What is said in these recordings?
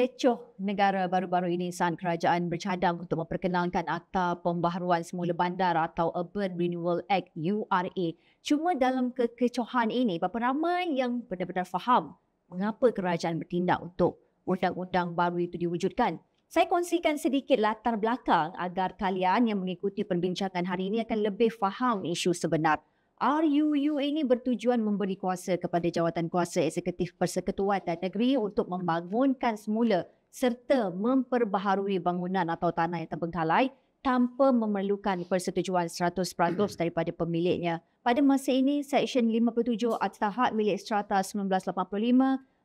kecoh negara baru-baru ini saat kerajaan bercadang untuk memperkenalkan Akta Pembaharuan Semula Bandar atau Urban Renewal Act URA. Cuma dalam kekecohan ini, berapa ramai yang benar-benar faham mengapa kerajaan bertindak untuk undang-undang baru itu diwujudkan. Saya kongsikan sedikit latar belakang agar kalian yang mengikuti perbincangan hari ini akan lebih faham isu sebenar. RUU ini bertujuan memberi kuasa kepada Jawatan Kuasa Eksekutif Persekutuan dan Negeri untuk membangunkan semula serta memperbaharui bangunan atau tanah yang terbengkalai tanpa memerlukan persetujuan 100% daripada pemiliknya. Pada masa ini, Seksyen 57 Akta Hak Milik Strata 1985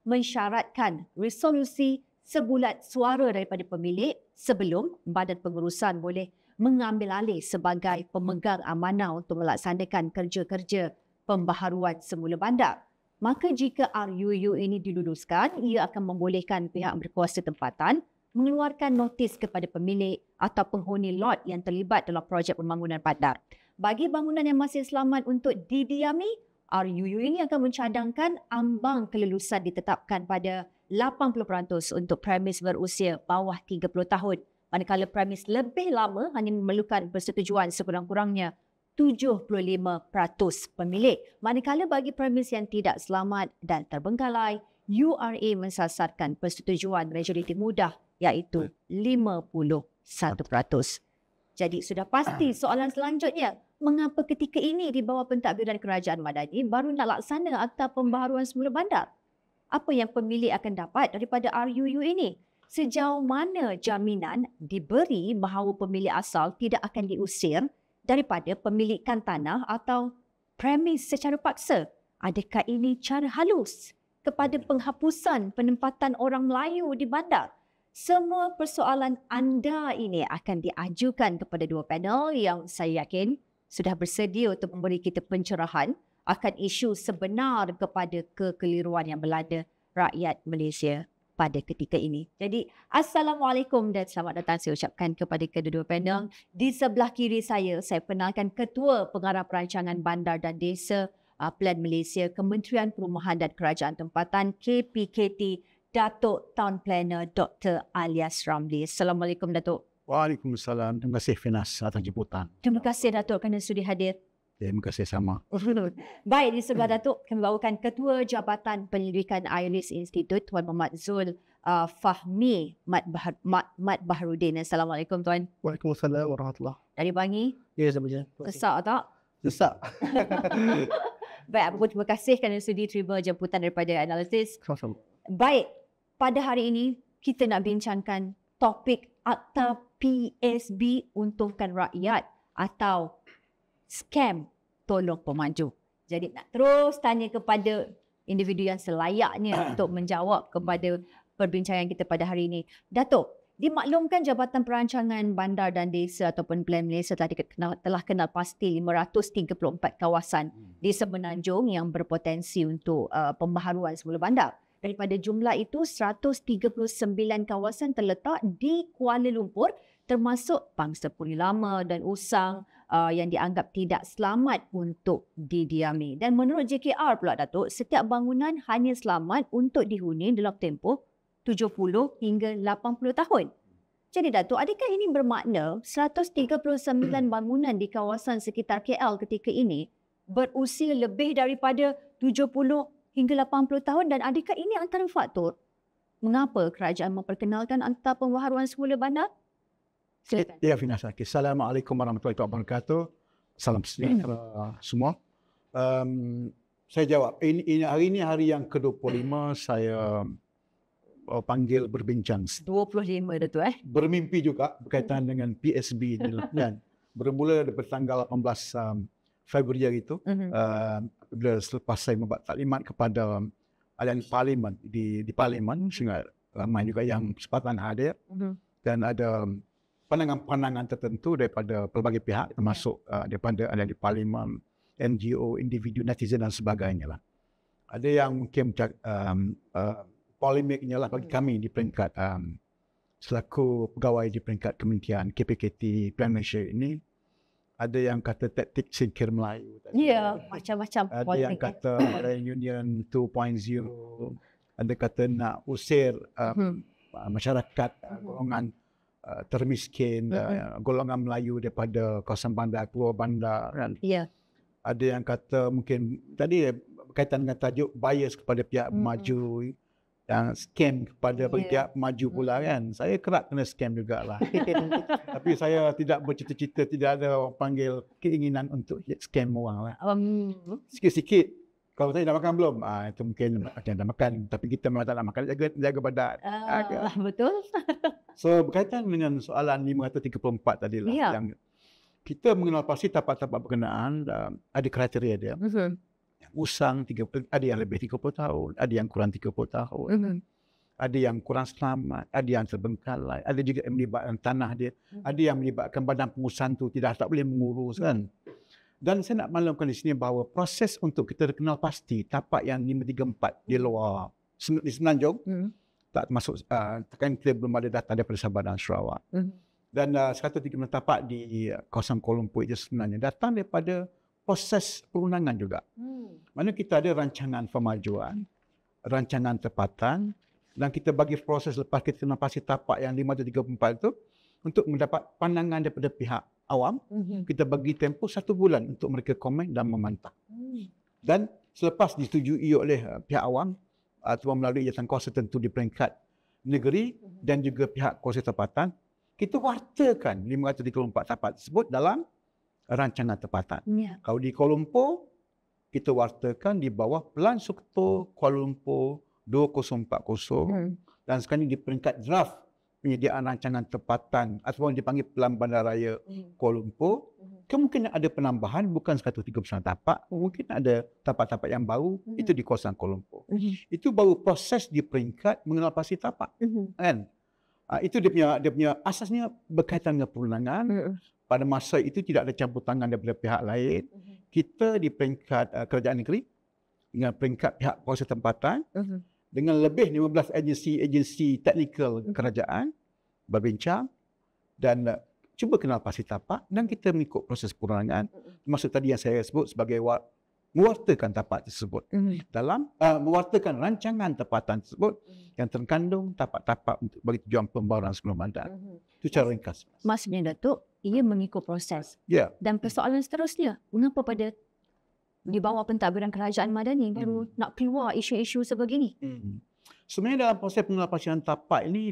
mensyaratkan resolusi sebulat suara daripada pemilik sebelum Badan Pengurusan boleh mengambil alih sebagai pemegang amanah untuk melaksanakan kerja-kerja pembaharuan semula bandar. Maka jika RUU ini diluluskan, ia akan membolehkan pihak berkuasa tempatan mengeluarkan notis kepada pemilik atau penghuni lot yang terlibat dalam projek pembangunan bandar. Bagi bangunan yang masih selamat untuk didiami, RUU ini akan mencadangkan ambang kelulusan ditetapkan pada 80% untuk premis berusia bawah 30 tahun. Manakala premis lebih lama hanya memerlukan persetujuan sekurang-kurangnya 75% pemilik. Manakala bagi premis yang tidak selamat dan terbengkalai, URA mensasarkan persetujuan majoriti mudah iaitu 51%. Jadi sudah pasti soalan selanjutnya, mengapa ketika ini di bawah pentadbiran Kerajaan Madani baru nak laksana Akta Pembaharuan Semula Bandar? Apa yang pemilik akan dapat daripada RUU ini? Sejauh mana jaminan diberi bahawa pemilik asal tidak akan diusir daripada pemilikan tanah atau premis secara paksa? Adakah ini cara halus kepada penghapusan penempatan orang Melayu di bandar? Semua persoalan anda ini akan diajukan kepada dua panel yang saya yakin sudah bersedia untuk memberi kita pencerahan akan isu sebenar kepada kekeliruan yang melanda rakyat Malaysia pada ketika ini. Jadi, Assalamualaikum dan selamat datang saya ucapkan kepada kedua-dua panel. Di sebelah kiri saya kenalkan Ketua Pengarah Perancangan Bandar dan Desa Plan Malaysia, Kementerian Perumahan dan Kerajaan Tempatan KPKT, Datuk Town Planner Dr. Alias Ramli. Assalamualaikum Datuk. Waalaikumsalam. Terima kasih Finas atas jemputan. Terima kasih Datuk kerana sudi hadir. Terima kasih sama. Baik, di sebelah Datuk kami bawakan Ketua Jabatan Penyelidikan Iris Institute Tuan Muhammad Zul Fahmi Mat Baharudin. Assalamualaikum Tuan. Waalaikumsalam warahmatullahi. Dari Bangi. Ya, sama-sama. Sesak tak? Sesak. Baik, aku pun terima kasih kerana sudi terima jemputan daripada analisis. Sama-sama. Baik, pada hari ini kita nak bincangkan topik Akta PSB untungkan rakyat atau scam tolong pemaju. Jadi nak terus tanya kepada individu yang selayaknya untuk menjawab kepada perbincangan kita pada hari ini. Datuk, dimaklumkan Jabatan Perancangan Bandar dan Desa ataupun Plan Malaysia telah kenal pasti 534 kawasan di Semenanjung yang berpotensi untuk pembaharuan semula bandar. Daripada jumlah itu, 139 kawasan terletak di Kuala Lumpur termasuk Bangsa Puri Lama dan Usang yang dianggap tidak selamat untuk didiami. Dan menurut JKR pula Datuk, setiap bangunan hanya selamat untuk dihuni dalam tempoh 70 hingga 80 tahun. Jadi Datuk, adakah ini bermakna 139 bangunan di kawasan sekitar KL ketika ini berusia lebih daripada 70 hingga 80 tahun dan adakah ini antara faktor mengapa kerajaan memperkenalkan Akta Pembaharuan Semula Bandar? Silakan. Ya, Finas. Assalamualaikum warahmatullahi wabarakatuh. Salam sejahtera semua. Saya jawab. Hari ini hari yang ke-25 saya panggil berbincang. 25 Datuk Bermimpi juga berkaitan dengan PSB dan bermula daripada tanggal 18 Februari itu. Bila selepas saya membuat taklimat kepada ahli parlimen di parlimen, sehingga ramai juga yang kesempatan hadir dan ada pandangan-pandangan tertentu daripada pelbagai pihak termasuk daripada ahli parlimen, NGO, individu, netizen dan sebagainya lah. Ada yang mungkin polemiknya lah bagi kami di peringkat selaku pegawai di peringkat Kementerian KPKT Plan Malaysia ini. Ada yang kata taktik singkir Melayu. Ya, macam-macam. Ada yang kata Union 2.0. Ada kata nak usir masyarakat golongan termiskin, golongan Melayu daripada kawasan bandar, keluar bandar kan. Ya. Ada yang kata mungkin tadi berkaitan dengan tajuk bias kepada pihak maju, yang scam kepada pihak maju pula kan. Saya kerap kena scam jugalah. Tapi saya tidak bercita-cita, tidak ada orang panggil keinginan untuk scam orang lah. Sikit-sikit, kalau saya dah makan belum? Itu mungkin macam dah makan. Tapi kita memang tak nak makan, jaga badan. Betul. So berkaitan dengan soalan 534 tadi lah. Yang kita mengenal pasti tapak-tapak berkenaan, ada kriteria dia. Usang 30, ada yang lebih 30 tahun, ada yang kurang 30 tahun, ada yang kurang selamat, ada yang terbengkalai, ada juga yang melibatkan tanah dia, ada yang melibatkan badan pengurusan tu tak boleh mengurus kan. Dan saya nak maklumkan di sini bahawa proses untuk kita kenal pasti tapak yang 534 di luar di Semenanjung tak termasuk kan kita belum ada data daripada Sabah dan Sarawak. Dan 130 tapak di kawasan Kuala Lumpur itu sebenarnya datang daripada proses perundangan juga. Mana kita ada rancangan pemajuan, rancangan tempatan, dan kita bagi proses lepas kita kenal pasti tapak yang 534 itu untuk mendapat pandangan daripada pihak awam. Kita bagi tempoh 1 bulan untuk mereka komen dan memantau. Dan selepas disetujui oleh pihak awam atau melalui jawatan kuasa tentu di peringkat negeri dan juga pihak kuasa tempatan, kita wartakan 534 tapak tersebut dalam rancangan tempatan. Kalau di Kuala Lumpur, kita wartakan di bawah Pelan Struktur Kuala Lumpur 2040 dan sekarang ini di peringkat draft penyediaan rancangan tempatan ataupun dipanggil Pelan Bandaraya Kuala Lumpur. Kemungkinan ada penambahan bukan 139 tapak, mungkin ada tapak-tapak yang baru itu di kawasan Kuala Lumpur. Itu baru proses di peringkat mengenal pasti tapak. Kan? Itu dia punya asasnya berkaitan dengan perundangan. Pada masa itu tidak ada campur tangan daripada pihak lain. Kita di peringkat kerajaan negeri dengan peringkat pihak kuasa tempatan dengan lebih 15 agensi teknikal kerajaan berbincang dan cuba kenal pasti tapak dan kita mengikut proses perundangan. Termasuk tadi yang saya sebut sebagai mewartakan tapak tersebut dalam mewartakan rancangan tempatan tersebut yang terkandung tapak-tapak untuk bagi tujuan pembaruan sebelum bandar. Itu cara ringkas. Maksudnya Datuk, ia mengikut proses. Dan persoalan seterusnya, mengapa pada di bawah pentadbiran kerajaan Madani baru nak keluar isu-isu sebegini? Sebenarnya dalam proses pengelapasian tapak ini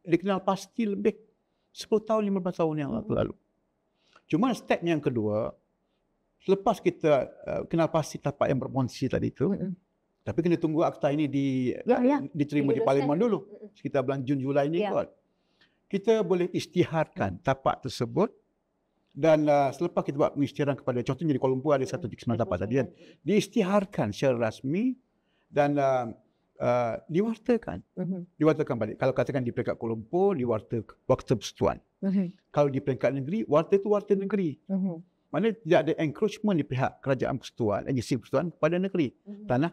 dikenal pasti lebih 10 tahun, 15 tahun yang lalu. Cuma step yang kedua, selepas kita kenal pasti tapak yang berpotensi tadi itu, tapi kena tunggu akta ini diterima di Parlimen dulu, sekitar bulan Jun Julai ini kot. Kita boleh isytiharkan tapak tersebut dan selepas kita buat pengisytiharan kepada, contohnya di Kuala Lumpur ada 139 tapak tadi kan, diisytiharkan secara rasmi dan diwartakan. Diwartakan balik. Kalau katakan di peringkat Kuala Lumpur, diwarta persekutuan. Kalau di peringkat negeri, warta itu warta negeri. Maksudnya tidak ada encroachment di pihak kerajaan persekutuan, agensi persekutuan kepada negeri. Tanah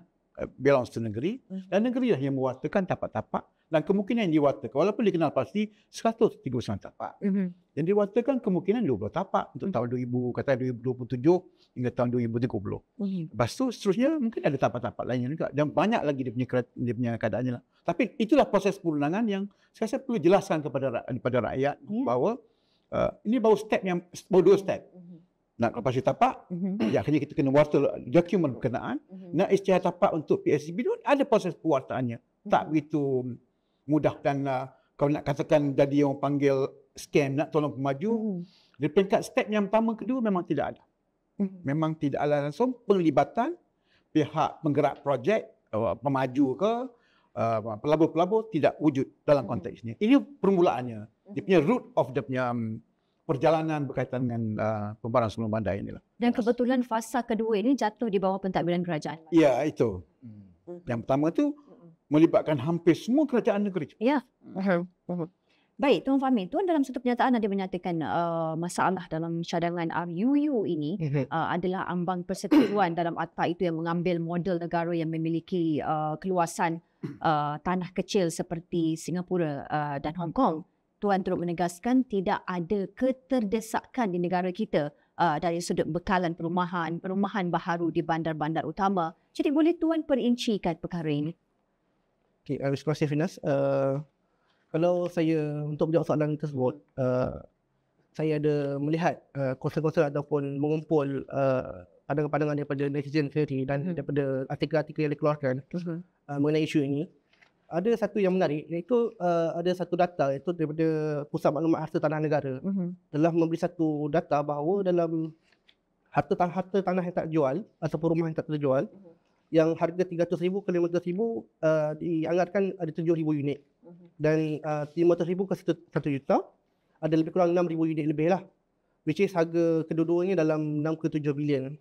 belongs to negeri dan negeri lah yang mewartakan tapak-tapak dan kemungkinan yang diwartakan walaupun dikenal pasti 139 tapak. Yang diwartakan kemungkinan 20 tapak untuk tahun 2027 hingga tahun 2030. Lepas tu seterusnya mungkin ada tapak-tapak lainnya juga dan banyak lagi dia punya keadaannya lah. Tapi itulah proses perundangan yang saya rasa perlu jelaskan kepada rakyat bahawa ini baru dua step. Nak lepas tapak, akhirnya kita kena warta dokumen berkenaan. Nak isytihar tapak untuk PSB itu ada proses pewartaannya. Tak begitu mudah dan kalau nak katakan jadi orang panggil scam, nak tolong pemaju. Di peringkat step yang pertama, kedua memang tidak ada. Memang tidak ada langsung penglibatan pihak penggerak projek, pemaju ke, pelabur-pelabur tidak wujud dalam konteks ini. Ini permulaannya. Dia punya root of dia punya perjalanan berkaitan dengan pembaruan sebelum bandar inilah. Dan kebetulan fasa kedua ini jatuh di bawah pentadbiran kerajaan. Ya, itu. Yang pertama tu melibatkan hampir semua kerajaan negeri. Ya. Baik, Tuan Fahmi, Tuan dalam satu pernyataan ada menyatakan masalah dalam cadangan RUU ini adalah ambang persetujuan dalam akta itu yang mengambil model negara yang memiliki keluasan tanah kecil seperti Singapura dan Hong Kong. Tuan turut menegaskan tidak ada keterdesakan di negara kita dari sudut bekalan perumahan baharu di bandar-bandar utama. Jadi boleh Tuan perincikan perkara ini? Terima kasih Finas. Kalau saya untuk menjawab soalan tersebut, saya ada melihat konsen-konsen ataupun mengumpul pandangan-pandangan daripada netizen sendiri dan daripada artikel-artikel yang dikeluarkan mengenai isu ini. Ada satu yang menarik, iaitu ada satu data iaitu daripada Pusat Maklumat Harta Tanah Negara telah memberi satu data bahawa dalam harta tanah yang tak terjual ataupun rumah yang tak terjual yang harga 300,000 ke 500,000 dianggarkan ada 7,000 unit dan 500,000 ke 1 juta ada lebih kurang 6,000 unit lebih lah, which is harga kedua-duanya dalam 6 ke 7 bilion.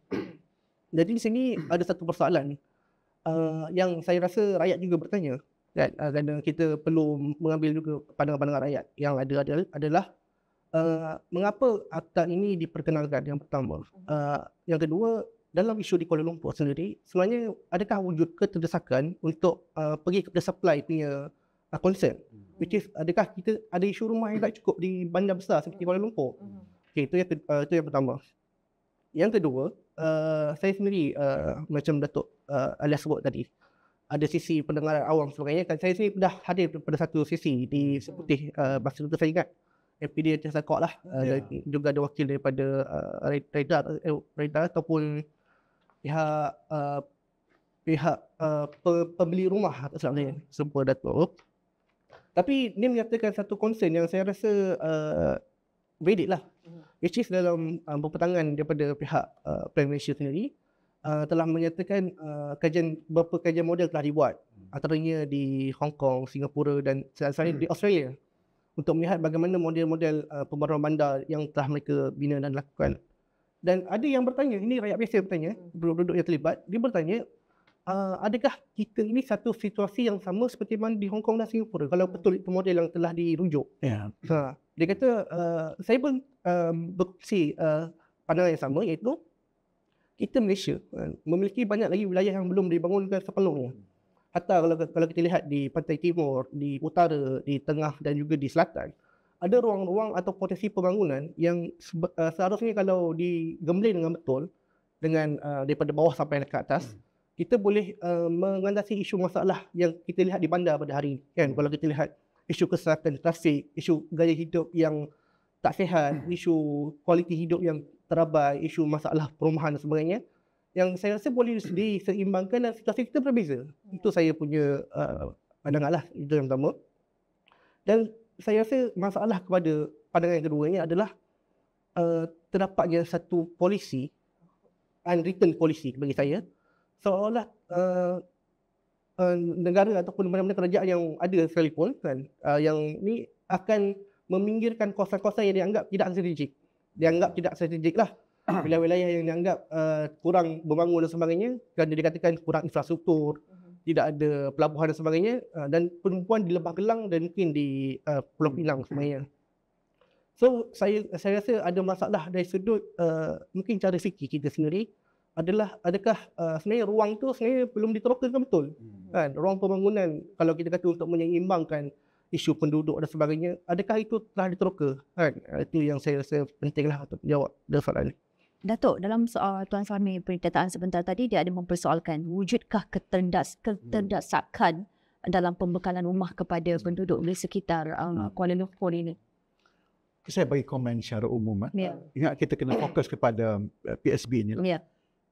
Jadi di sini ada satu persoalan yang saya rasa rakyat juga bertanya, kan? Kerana kita perlu mengambil juga pandangan-pandangan rakyat yang ada adalah mengapa akta ini diperkenalkan, yang pertama. Yang kedua, dalam isu di Kuala Lumpur sendiri, sebenarnya adakah wujud keterdesakan untuk pergi kepada supply punya concern, which is adakah kita ada isu rumah yang tak cukup di bandar besar seperti Kuala Lumpur. Okay, itu yang pertama. Yang kedua, saya sendiri macam Datuk Alias sebut tadi, ada sisi pendengaran awam sebagainya, kan saya sendiri dah hadir pada satu sisi di Seputih masa itu saya ingat MPD Jasa Kok lah, dan juga ada wakil daripada Radar ataupun pihak pembeli rumah tak salah saya semua Datuk. Tapi dia menyatakan satu concern yang saya rasa valid lah, which is dalam berpetangan daripada pihak Prime Minister sendiri telah menyatakan beberapa kajian model telah dibuat antaranya di Hong Kong, Singapura dan di Australia untuk melihat bagaimana model-model pembaruan bandar yang telah mereka bina dan lakukan. Dan ada yang bertanya, ini rakyat biasa bertanya, penduduk yang terlibat, dia bertanya, adakah kita ini satu situasi yang sama seperti mana di Hong Kong dan Singapura kalau betul itu model yang telah dirujuk? Dia kata, saya pun berkongsi pandangan yang sama, iaitu kita Malaysia memiliki banyak lagi wilayah yang belum dibangunkan sepenuhnya. Hatta kalau kita lihat di pantai timur, di utara, di tengah dan juga di selatan, ada ruang-ruang atau potensi pembangunan yang seharusnya kalau digembleng dengan betul dengan daripada bawah sampai ke atas, kita boleh mengatasi isu masalah yang kita lihat di bandar pada hari ini, kan? Kalau kita lihat isu kesihatan trafik, isu gaya hidup yang tak sihat, isu kualiti hidup yang terabai, isu masalah perumahan dan sebagainya, yang saya rasa boleh diseimbangkan dan situasi kita berbeza. Itu saya punya pandangan lah, itu yang pertama. Dan saya rasa masalah kepada pandangan yang keduanya adalah terdapatnya satu polisi, unwritten polisi bagi saya, seolah negara ataupun mana-mana kerajaan yang ada sekalipun, kan, yang ni akan meminggirkan kawasan-kawasan yang dianggap tidak strategik. Dianggap tidak strategik lah. Wilayah-wilayah yang dianggap kurang berbangun dan sebagainya, kerana dikatakan kurang infrastruktur, tidak ada pelabuhan dan sebagainya, dan penumpuan di Lembah Gelang dan mungkin di Pulau Pinang sebenarnya. So saya rasa ada masalah dari sudut mungkin cara fikir kita sendiri adalah adakah sebenarnya ruang tu sebenarnya belum diterokakan betul. Kan, ruang pembangunan kalau kita kata untuk menyeimbangkan isu penduduk dan sebagainya, adakah itu telah diteroka? Kan, itu yang saya rasa pentinglah untuk menjawab soalan ini. Datuk, dalam soal Tuan Fahmi pernyataan sebentar tadi, dia ada mempersoalkan wujudkah keterdesakan dalam pembekalan rumah kepada penduduk di sekitar Kuala Lumpur ini. Saya bagi komen secara umum. Ingat kita kena fokus kepada PSB ini.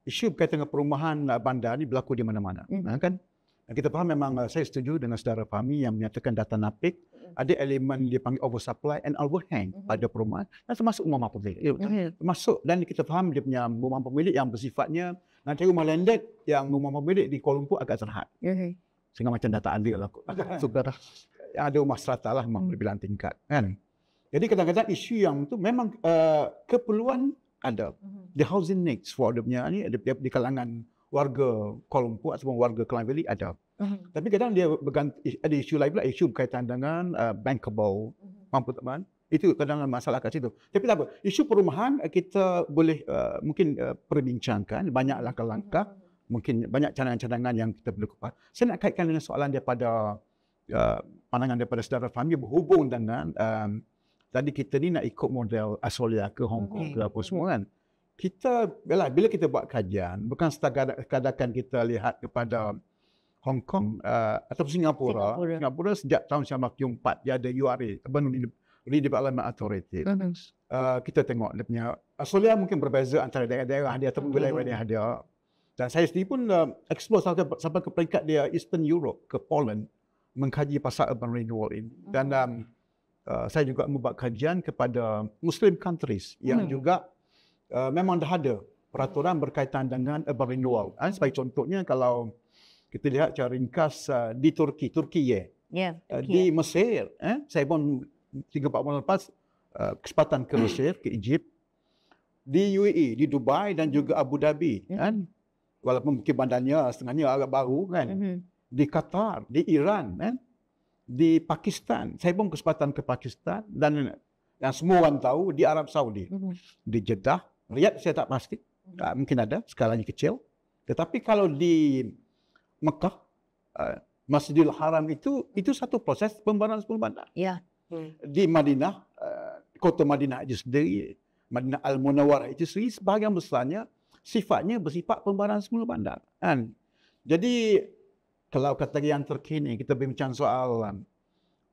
Isu berkaitan dengan perumahan bandar ni berlaku di mana-mana. Kan? Dan kita faham memang saya setuju dengan saudara Fahmi yang menyatakan data NAPIK ada elemen dia panggil oversupply and overhang pada perumahan dan termasuk rumah pemilik. Termasuk, dan kita faham dia punya rumah pemilik yang bersifatnya nanti rumah landed yang rumah pemilik di Kuala Lumpur agak terhad. Sehingga macam data adil lah. Yang ada rumah strata lah, rumah berbilang tingkat. Kan? Jadi kadang-kadang isu yang tu memang keperluan ada. The housing needs for dia punya ni di kalangan warga Kuala Lumpur ataupun warga Klang Valley ada. Tapi kadang dia ada isu lain pula, isu berkaitan dengan bankable, mampu teman. Itu kadang masalah kat situ. Tapi tak apa, isu perumahan kita boleh mungkin perbincangkan, banyak langkah-langkah, mungkin banyak cadangan-cadangan yang kita perlu kupas. Saya nak kaitkan dengan soalan daripada pandangan daripada saudara Fahmi berhubung dengan tadi kita ni nak ikut model Australia ke Hong Kong ke apa semua kan. Kita bila kita buat kajian, bukan sekadar kita lihat kepada Hong Kong atau Singapura. Singapura. Singapura sejak tahun 1994 dia ada URA, Urban Redevelopment Authority. Kita tengok dia punya Australia mungkin berbeza antara daerah-daerah dia atau wilayah-wilayah dia. Dan saya sendiri pun explore sampai ke peringkat dia Eastern Europe, ke Poland, mengkaji pasal urban renewal ini. Dan saya juga membuat kajian kepada Muslim countries yang juga memang dah ada peraturan berkaitan dengan urban renewal. Sebagai contohnya kalau kita lihat secara ringkas di Turki di Mesir. Saya pun 3-4 bulan lepas kesempatan ke Mesir, ke Egypt, di UAE, di Dubai dan juga Abu Dhabi. Kan? Walaupun mungkin bandarnya setengahnya agak baru. Kan? Di Qatar, di Iran, kan? Di Pakistan. Saya pun kesempatan ke Pakistan dan yang semua orang tahu di Arab Saudi. Di Jeddah, Riyadh saya tak pasti. Mungkin ada, skalanya kecil. Tetapi kalau di Mekah, Masjidil Haram itu satu proses pembangunan 10 bandar. Ya. Di Madinah, kota Madinah itu sendiri, Madinah Al-Munawwarah itu sendiri sebahagian besarnya sifatnya bersifat pembangunan 10 bandar. Kan? Jadi kalau kata yang terkini kita bincang soal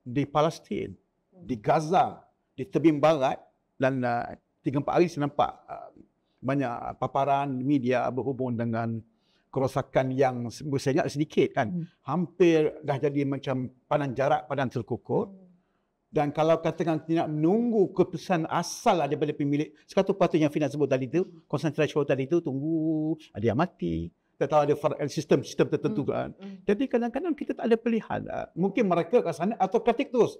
di Palestin, di Gaza, di tebing barat dan 3-4 hari saya nampak banyak paparan media berhubung dengan kerosakan yang saya ingat sedikit kan. Hampir dah jadi macam padan jarak, padan terkukur. Dan kalau katakan tidak menunggu keputusan asal daripada pemilik, satu patut yang Fina sebut tadi tu, concentration tadi tu, tunggu ada yang mati. Kita tahu ada sistem tertentu kan. Jadi kadang-kadang kita tak ada pilihan. Mungkin mereka ke sana atau kritik terus.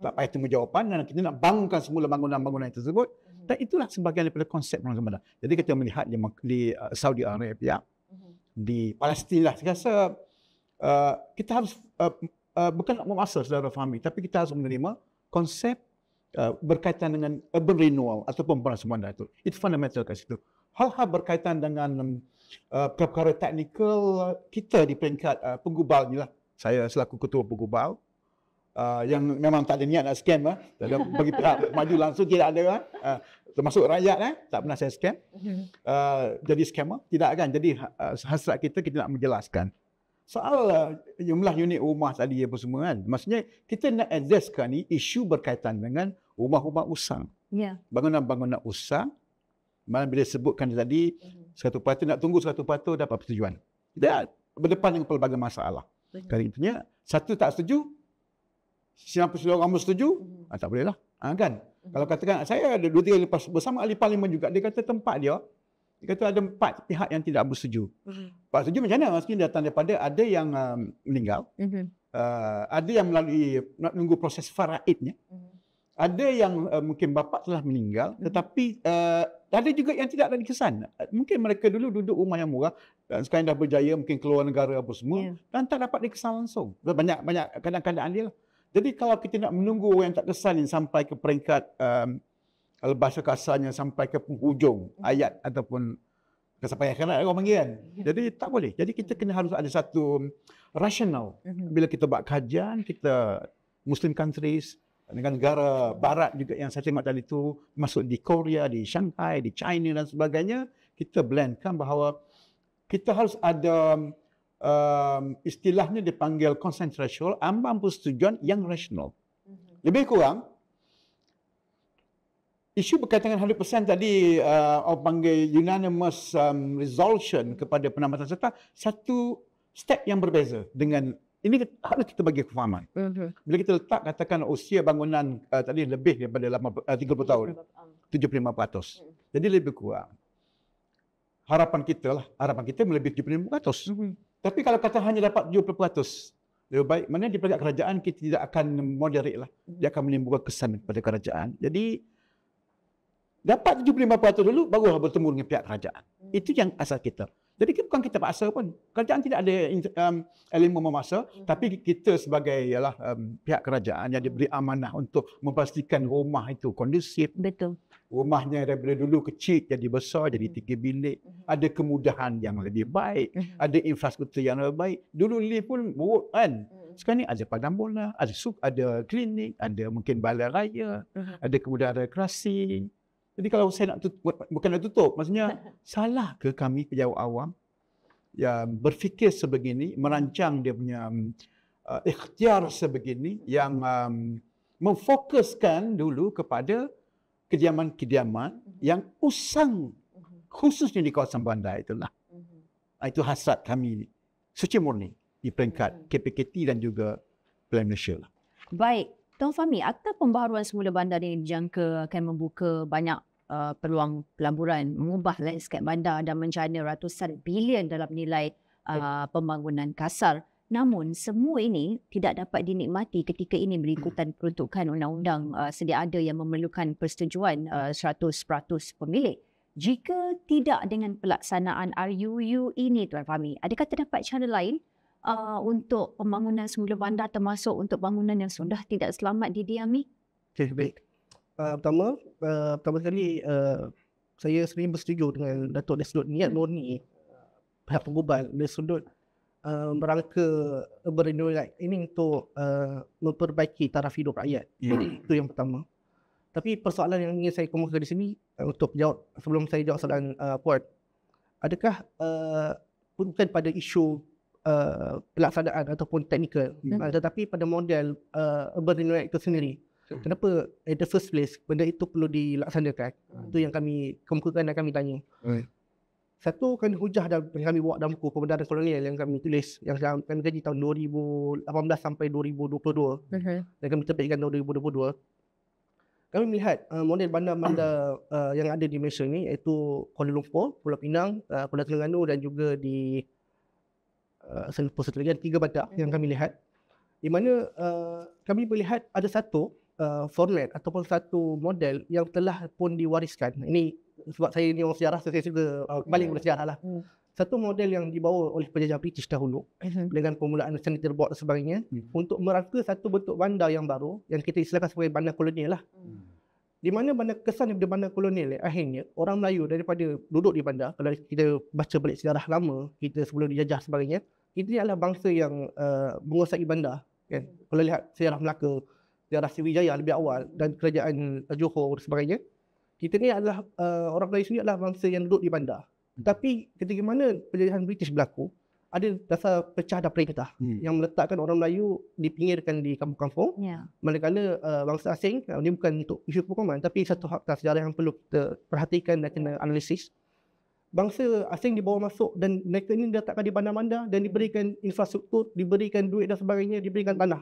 Tak payah tunggu jawapan dan kita nak bangunkan semula bangunan-bangunan tersebut. Dan itulah sebahagian daripada konsep orang Ramadan. Jadi kita melihat di Saudi Arabia, di Palestin lah. Saya rasa kita harus bukan nak memaksa saudara fahami, tapi kita harus menerima konsep berkaitan dengan urban renewal ataupun pembangunan bandar itu. Itu fundamental kat situ. Hal-hal berkaitan dengan perkara teknikal kita di peringkat penggubal ni lah. Saya selaku ketua penggubal yang memang tak ada niat nak scam lah. Bagi pihak maju langsung tidak ada termasuk rakyat tak pernah saya scam. Jadi scammer tidak kan. Jadi hasrat kita nak menjelaskan soal jumlah unit rumah tadi apa semua kan. Maksudnya kita nak addresskan ni isu berkaitan dengan rumah-rumah usang. Bangunan-bangunan usang. Malah bila sebutkan tadi 100% nak tunggu 100% dapat persetujuan. Dia berdepan dengan pelbagai masalah. Kali itunya satu tak setuju, 90% orang setuju, tak boleh lah. Kan? Kalau katakan saya ada 2-3 kali lepas bersama ahli parlimen juga, dia kata tempat dia kata ada 4 pihak yang tidak bersetuju. Pak setuju macam mana? Maksudnya datang daripada ada yang meninggal, ada yang melalui nak tunggu proses faraidnya, ada yang mungkin bapa telah meninggal, tetapi ada juga yang tidak ada dikesan. Mungkin mereka dulu duduk rumah yang murah dan sekarang dah berjaya mungkin keluar negara apa semua dan tak dapat dikesan langsung. Banyak kadang-kadang dia lah. Jadi kalau kita nak menunggu orang yang tak kesan ini sampai ke peringkat bahasa kasarnya sampai ke penghujung ayat ataupun sampai akhirat orang panggil kan. Jadi tak boleh. Jadi kita kena harus ada satu rasional. Bila kita buat kajian, kita Muslim countries, negara barat juga yang saya tengok tadi itu, masuk di Korea, di Shanghai, di China dan sebagainya, kita blendkan bahawa kita harus ada istilahnya dipanggil consent threshold, ambang persetujuan yang rasional. Lebih kurang, isu berkaitan dengan 100% tadi orang panggil unanimous resolution kepada penambatan serta satu step yang berbeza dengan ini harus kita bagi kefahaman. Bila kita letak katakan usia bangunan tadi lebih daripada 30 tahun, 75%. Jadi lebih kurang. Harapan kita melebihi 75%. Tapi kalau kata hanya dapat 70%, lebih baik. Mana di pihak kerajaan kita tidak akan moderate lah. Dia akan menimbulkan kesan kepada kerajaan. Jadi dapat 75% dulu baru bertemu dengan pihak kerajaan. Itu yang asal kita. Jadi bukan kita paksa pun. Kerajaan tidak ada elemen memaksa, tapi kita sebagai pihak kerajaan yang diberi amanah untuk memastikan rumah itu kondusif. Betul. Rumahnya daripada dulu kecil jadi besar, jadi 3 bilik. Ada kemudahan yang lebih baik, ada infrastruktur yang lebih baik. Dulu lift pun buruk kan. Sekarang ni ada padang bola, ada klinik, ada mungkin balai raya, ada kemudahan rekreasi. Jadi kalau saya nak tutup, bukan nak tutup, maksudnya salah ke kami pejabat awam berfikir sebegini, merancang dia punya ikhtiar sebegini yang memfokuskan dulu kepada kediaman-kediaman yang usang, khususnya di kawasan bandar itulah. Itu hasrat kami ni. Suci murni di peringkat KPKT dan juga Pilihan Malaysia lah. Baik, Tuan Fahmi, Akta Pembaharuan Semula Bandar ini dijangka akan membuka banyak peluang pelaburan, mengubah landscape bandar dan menjana ratusan bilion dalam nilai pembangunan kasar. Namun, semua ini tidak dapat dinikmati ketika ini berikutan peruntukan undang-undang sedia ada yang memerlukan persetujuan 100% pemilik. Jika tidak dengan pelaksanaan RUU ini, Tuan Fahmi, adakah terdapat cara lain untuk pembangunan semula bandar termasuk untuk bangunan yang sudah tidak selamat didiami? Okay, baik. Pertama sekali saya sendiri bersetuju dengan Datuk dari sudut niat murni pihak pengubat dari sudut merangka Urban Renewal Act ini untuk memperbaiki taraf hidup rakyat. Itu yang pertama. Tapi persoalan yang ingin saya kemukakan di sini untuk jawab sebelum saya jawab soalan Puan, adakah bukan pada isu pelaksanaan ataupun teknikal, tetapi pada model Urban Renewal Act itu sendiri. Kenapa at the first place benda itu perlu dilaksanakan? Itu yang kami kemukakan dan kami tanya. Satu kan hujah yang kami buat dalam buku Pembedaran Kolonial yang kami tulis, yang kami kaji tahun 2018 sampai 2022 dan kami terbitkan tahun 2022. Kami melihat model bandar-bandar yang ada di Malaysia ni, iaitu Kuala Lumpur, Pulau Pinang, Pulau Terengganu dan juga di satu lagi 3 bandar yang kami lihat, di mana kami melihat ada satu format ataupun satu model yang telah pun diwariskan. Ini sebab saya ni orang sejarah, saya suka balik kepada sejarah lah. Satu model yang dibawa oleh penjajah British dahulu dengan permulaan Senator Board dan sebagainya untuk merangka satu bentuk bandar yang baru yang kita istilahkan sebagai bandar kolonial lah. Di mana bandar kesan daripada bandar kolonial akhirnya orang Melayu daripada duduk di bandar, kalau kita baca balik sejarah lama kita sebelum dijajah sebagainya, kita ni adalah bangsa yang menguasai bandar kan. Kalau lihat sejarah Melaka, sejarah Sriwijaya lebih awal dan kerajaan Johor dan sebagainya, kita ni adalah orang Melayu sendiri adalah bangsa yang duduk di bandar. Tapi ketika mana penjajahan British berlaku, ada dasar pecah dan perintah yang meletakkan orang Melayu dipinggirkan di kampung-kampung. Manakala bangsa asing, ini bukan untuk isu perumahan, tapi satu fakta sejarah yang perlu kita perhatikan dan kena analisis. Bangsa asing dibawa masuk dan mereka ini diletakkan di bandar-bandar dan diberikan infrastruktur, diberikan duit dan sebagainya, diberikan tanah.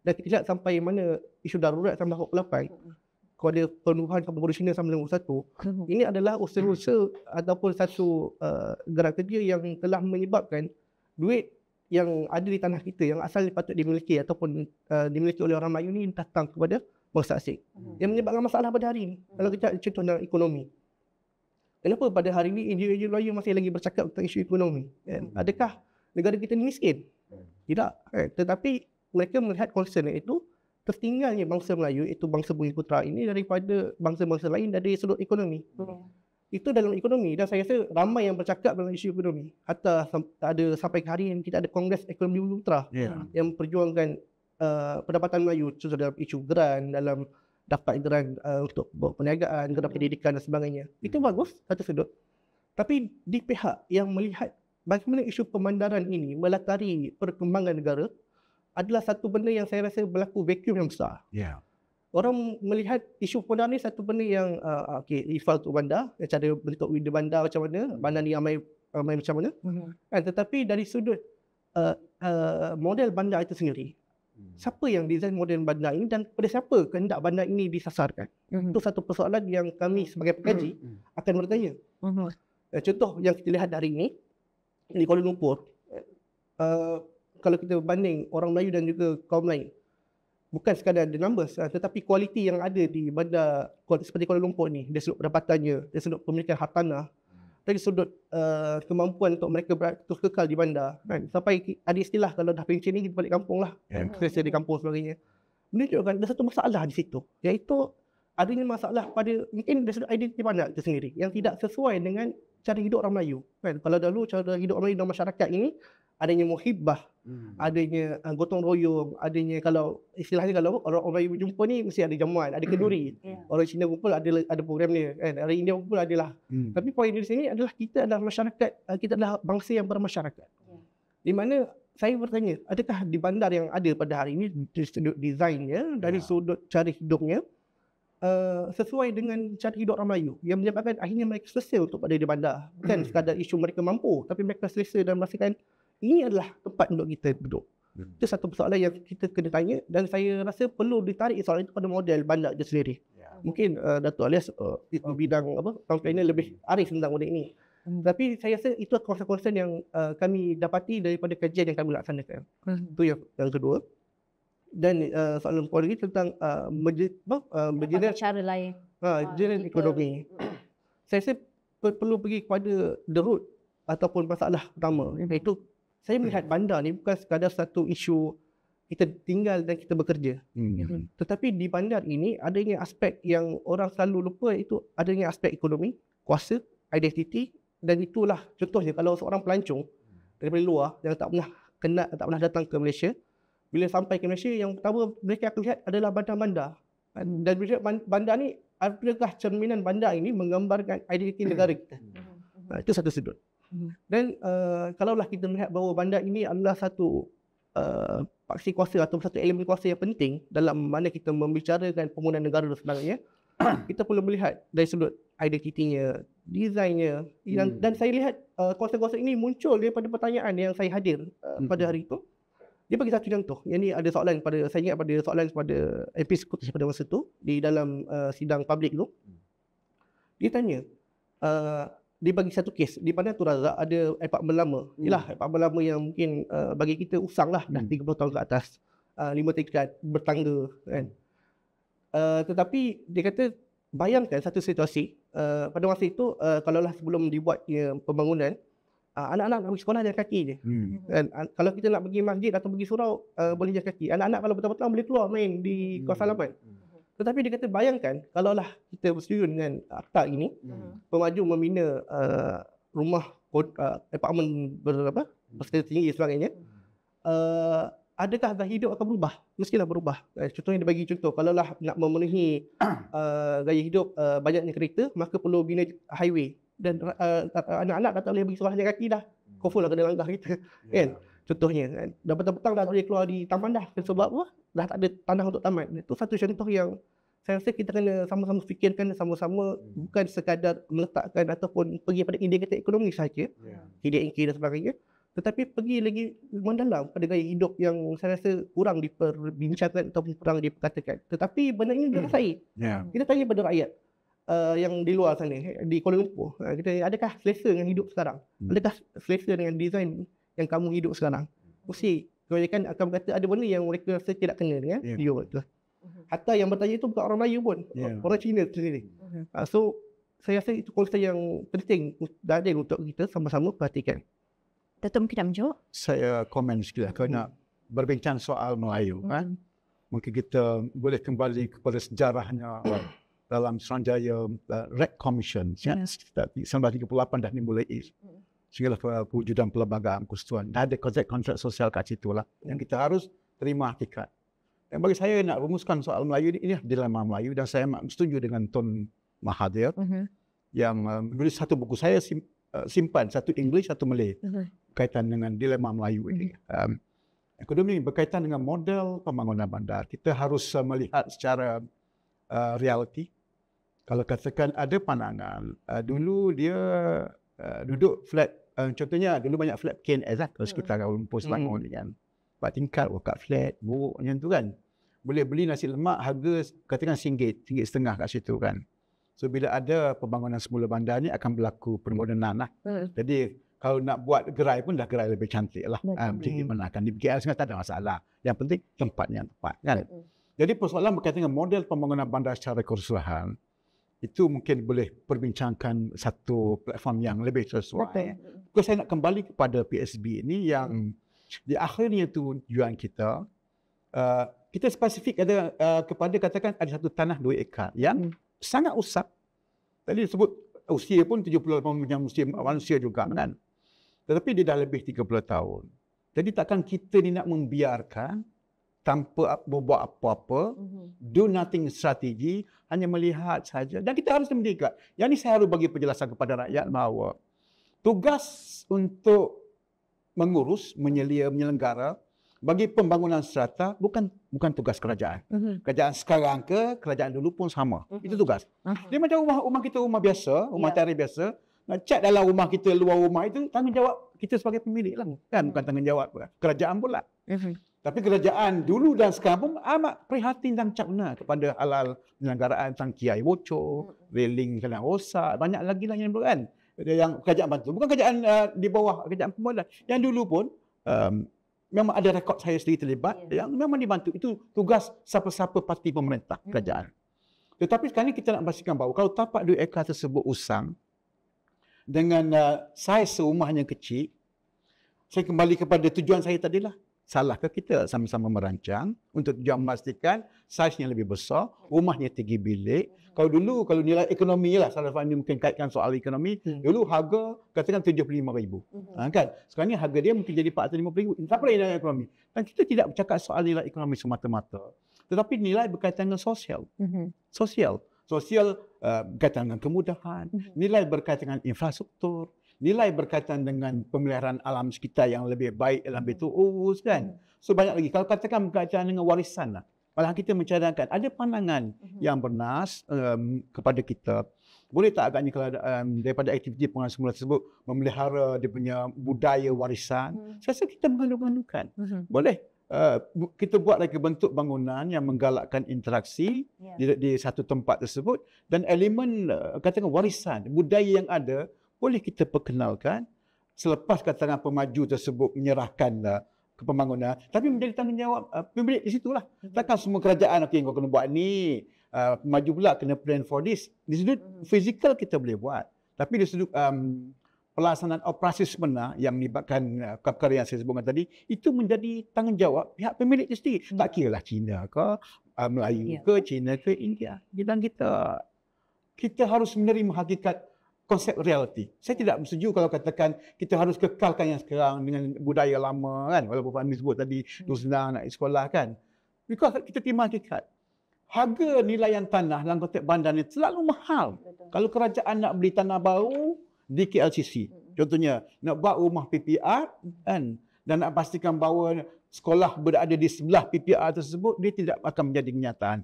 Dan kita lihat sampai mana isu darurat 1948, kepada penubuhan kampung Borusina sampai 1991, ini adalah usaha-usaha ataupun satu gerak kerja yang telah menyebabkan duit yang ada di tanah kita yang asalnya patut dimiliki ataupun dimiliki oleh orang Melayu ni datang kepada bangsa asing. Yang menyebabkan masalah pada hari ini. Kalau kita contoh dalam ekonomi, kenapa pada hari ini individu Melayu masih lagi bercakap tentang isu ekonomi? Adakah negara kita ni miskin? Tidak. Tetapi mereka melihat concern itu tertinggalnya bangsa Melayu, itu bangsa Bumiputera ini daripada bangsa-bangsa lain dari sudut ekonomi. Itu dalam ekonomi, dan saya rasa ramai yang bercakap dalam isu ekonomi. Hatta ada sampai ke hari ini kita ada Kongres Ekonomi Bumiputera yang memperjuangkan pendapatan Melayu dalam isu geran, dalam dapat geran untuk perniagaan, geran pendidikan dan sebagainya. Itu bagus satu sudut. Tapi di pihak yang melihat bagaimana isu pemandaran ini melatari perkembangan negara, adalah satu benda yang saya rasa berlaku vacuum yang besar. Orang melihat isu pemandaran ni satu benda yang rival untuk bandar, cara bentuk window bandar macam mana, bandar ni ramai macam mana. Tetapi dari sudut model bandar itu sendiri, siapa yang design model bandar ini dan pada siapa kehendak bandar ini disasarkan? Itu satu persoalan yang kami sebagai pengkaji akan bertanya. Contoh yang kita lihat hari ini di Kuala Lumpur, kalau kita banding orang Melayu dan juga kaum lain, bukan sekadar the numbers, tetapi kualiti yang ada di bandar seperti Kuala Lumpur ni, dari sudut pendapatannya, dari sudut pemilikan hartanah, dari sudut kemampuan untuk mereka terus kekal di bandar, kan? Sampai ada istilah kalau dah pencen ni kita balik kampung lah, kerja di kampung sebagainya, menunjukkan ada satu masalah di situ, iaitu adanya masalah pada mungkin dari sudut identiti bandar itu sendiri yang tidak sesuai dengan cara hidup orang Melayu, kan? Kalau dahulu cara hidup orang Melayu dalam masyarakat ini adanya muhibbah, adanya gotong royong, adanya kalau istilahnya kalau orang Melayu berjumpa ni mesti ada jamuan, ada kenduri. Orang Cina kumpul ada program dia kan. Orang India kumpul adalah. Tapi poin di sini adalah kita adalah masyarakat, kita adalah bangsa yang bermasyarakat. Di mana saya bertanya, adakah di bandar yang ada pada hari ini dari sudut desainnya, dari sudut cara hidupnya sesuai dengan cara hidup orang Melayu yang menyebabkan akhirnya mereka selesa untuk pada di bandar. Bukan sekadar isu mereka mampu, tapi mereka selesa dan merasakan ini adalah tempat untuk kita duduk. Itu satu persoalan yang kita kena tanya dan saya rasa perlu ditarik soalan itu pada model bandar itu sendiri. Mungkin Datuk Alias bidang kampanye lebih arif tentang model ini. Tapi saya rasa itu concern yang kami dapati daripada kajian yang kami laksanakan. Itu yang kedua. Dan soalan poin lagi tentang cara lain. Jenis ekonomi. Saya rasa perlu pergi kepada the root ataupun masalah utama. Iaitu saya melihat bandar ni bukan sekadar satu isu kita tinggal dan kita bekerja. Tetapi di bandar ini adanya aspek yang orang selalu lupa, itu adanya aspek ekonomi, kuasa, identiti, dan itulah contohnya kalau seorang pelancong daripada luar yang tak pernah datang ke Malaysia, bila sampai ke Malaysia yang pertama mereka akan lihat adalah bandar-bandar. Dan bila bandar ni, adakah cerminan bandar ini menggambarkan identiti negara kita. Itu satu sudut. Dan kalaulah kita melihat bahawa bandar ini adalah satu paksi kuasa atau satu elemen kuasa yang penting dalam mana kita membicarakan pembangunan negara dan sebagainya, kita perlu melihat dari sudut identitinya, desainnya. Dan saya lihat konsep-konsep ini muncul daripada pertanyaan yang saya hadir pada hari itu. Dia bagi satu contoh. Yang ni ada soalan pada, saya ingat pada soalan pada MP Sekutu pada masa tu di dalam sidang publik tu. Dia tanya, dia bagi satu kes di mana tu Razak ada apartmen lama. Yalah, apartmen lama yang mungkin bagi kita usang lah, dah 30 tahun ke atas. 5 tingkat, bertangga kan. Tetapi dia kata bayangkan satu situasi pada masa itu kalaulah sebelum dibuatnya pembangunan, anak-anak nak pergi sekolah jalan kaki je. Dan kalau kita nak pergi masjid atau pergi surau boleh jalan kaki. Anak-anak kalau petang-petang boleh keluar main di kawasan lapan. Tetapi dia kata bayangkan kalaulah kita bersetuju dengan akta ini, pemaju membina rumah apartmen berskala tinggi dan sebagainya, adakah gaya hidup akan berubah? Mestilah berubah. Contohnya dia bagi contoh, kalaulah nak memenuhi gaya hidup banyaknya kereta, maka perlu bina highway. Dan anak-anak dah tak boleh pergi sekolah jalan kaki dah. Confirm lah kena langgar kita. Kan? Contohnya kan. Dah petang-petang dah boleh keluar di taman dah. Sebab apa? Dah tak ada tanah untuk taman. Itu satu contoh yang saya rasa kita kena sama-sama fikirkan, sama-sama bukan sekadar meletakkan ataupun pergi pada indikator ekonomi sahaja. HDNK dan sebagainya. Tetapi pergi lagi mendalam pada gaya hidup yang saya rasa kurang diperbincangkan ataupun kurang diperkatakan. Tetapi benda ini dirasai. Kita tanya pada rakyat yang di luar sana, di Kuala Lumpur, kita adakah selesa dengan hidup sekarang? Adakah selesa dengan desain yang kamu hidup sekarang? Mesti kebanyakan akan berkata ada benda yang mereka rasa tidak kena dengan hidup itu. Hatta yang bertanya itu bukan orang Melayu pun, orang Cina sendiri. So saya rasa itu konsep yang penting dan adil untuk kita sama-sama perhatikan. Datuk mungkin nak menjawab? Saya komen sikit lah. Kalau nak berbincang soal Melayu, mungkin kita boleh kembali kepada sejarahnya dalam Suruhanjaya Rec Commission 1938 dah dimulai sehingga pewujudan Perlembagaan Persekutuan. Dah ada kontrak sosial kat situ lah yang kita harus terima hakikat. Dan bagi saya nak rumuskan soal Melayu ini dilema Melayu, dan saya setuju dengan Tun Mahathir yang menulis satu buku. Saya simpan satu English, satu Malay berkaitan dengan dilema Melayu ini. Ekonomi berkaitan dengan model pembangunan bandar. Kita harus melihat secara realiti. Kalau katakan ada pandangan, dulu dia duduk flat, contohnya dulu banyak flat KNS lah, kalau sekitar Kuala Lumpur Selangor ni kan. 4 tingkat, kat flat, buruk macam tu kan. Boleh beli nasi lemak harga katakan RM1.50 kat situ kan. So bila ada pembangunan semula bandar ni akan berlaku permodernan lah. Jadi kalau nak buat gerai pun dah gerai lebih cantik lah. Di mana akan di KL tak ada masalah. Yang penting tempatnya tepat kan. Jadi persoalan berkaitan dengan model pembangunan bandar secara keseluruhan, itu mungkin boleh perbincangkan satu platform yang lebih sesuai. Kalau saya nak kembali kepada PSB ini yang di akhirnya tujuan kita, kita spesifik ada kepada katakan ada satu tanah 2 ekar yang sangat usap. Tadi disebut usia pun 78 yang manusia juga kan. Tetapi dia dah lebih 30 tahun. Jadi takkan kita ni nak membiarkan tanpa berbuat apa-apa, do nothing strategi, hanya melihat saja. Dan kita harus mendekat. Yang ni saya harus bagi penjelasan kepada rakyat bahawa tugas untuk mengurus, menyelenggara bagi pembangunan strata bukan tugas kerajaan. Kerajaan sekarang ke kerajaan dulu pun sama. Itu tugas. Dia macam rumah kita rumah biasa, rumah tarikh biasa. Nak cat dalam rumah kita, luar rumah itu tanggungjawab kita sebagai pemilik lah. Kan bukan tanggungjawab kerajaan pula. Tapi kerajaan dulu dan sekarang pun amat prihatin dan cakna kepada hal-hal penyelenggaraan tangki air bocor, railing kena rosak, banyak lagi lah yang kan. Yang kerajaan bantu. Bukan kerajaan di bawah kerajaan pembangunan. Yang dulu pun memang ada rekod saya sendiri terlibat yang memang dibantu. Itu tugas siapa-siapa parti pemerintah kerajaan. Tetapi sekarang ni kita nak pastikan bahawa kalau tapak 2 ekar tersebut usang dengan saiz rumahnya kecil, saya kembali kepada tujuan saya tadilah. Salahkah kita sama-sama merancang untuk tujuan memastikan saiznya lebih besar, rumahnya 3 bilik. Kalau nilai ekonomi lah, salah Fahmi mungkin kaitkan soal ekonomi, dulu harga katakan 75,000. Kan? Sekarang ni harga dia mungkin jadi 450,000. Tak apa nilai ekonomi. Dan kita tidak bercakap soal nilai ekonomi semata-mata. Tetapi nilai berkaitan dengan sosial. Sosial berkaitan dengan kemudahan, nilai berkaitan dengan infrastruktur, nilai berkaitan dengan pemeliharaan alam sekitar yang lebih baik, lebih terurus kan. So banyak lagi. Kalau katakan berkaitan dengan warisan lah. Malah kita mencadangkan ada pandangan yang bernas kepada kita. Boleh tak agaknya kalau daripada aktiviti pengurusan semula tersebut memelihara dia punya budaya warisan. Saya rasa kita mengandung-andungkan. Boleh. Kita buat lagi bentuk bangunan yang menggalakkan interaksi di satu tempat tersebut dan elemen katakan warisan, budaya yang ada boleh kita perkenalkan selepas katakan pemaju tersebut menyerahkan ke pembangunan, tapi menjadi tanggungjawab pemilik di situlah. Takkan semua kerajaan okey kau kena buat ni, pemaju pula kena plan for this. Di sudut fizikal kita boleh buat, tapi di sudut pelaksanaan operasi sebenar yang melibatkan perkara yang saya sebutkan tadi, itu menjadi tanggungjawab pihak pemilik itu sendiri. Tak kiralah Cina ke, Melayu ke, Cina ke, India. Bidang kita harus menerima hakikat konsep realiti. Saya tidak bersetuju kalau katakan kita harus kekalkan yang sekarang dengan budaya lama kan. Walaupun Fahmi sebut tadi tu senang nak sekolah kan. Because kita terima hakikat. Harga nilaian tanah dalam konteks bandar ni terlalu mahal. Kalau kerajaan nak beli tanah baru di KLCC. Contohnya nak buat rumah PPR kan dan nak pastikan bahawa sekolah berada di sebelah PPR tersebut, dia tidak akan menjadi kenyataan.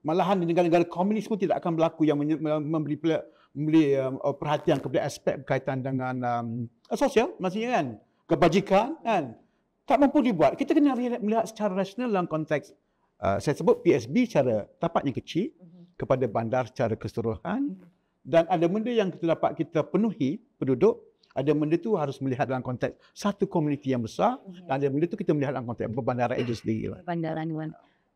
Malahan di negara-negara komunis pun tidak akan berlaku yang memberi perhatian kepada aspek berkaitan dengan sosial, maksudnya kan, kebajikan kan. Tak mampu dibuat. Kita kena melihat secara rasional dalam konteks saya sebut PSB secara tapaknya kecil kepada bandar secara keseluruhan dan ada benda yang kita dapat kita penuhi penduduk, ada benda tu harus melihat dalam konteks satu komuniti yang besar dan ada benda tu kita melihat dalam konteks perbandaran itu sendiri. Perbandaran Wan.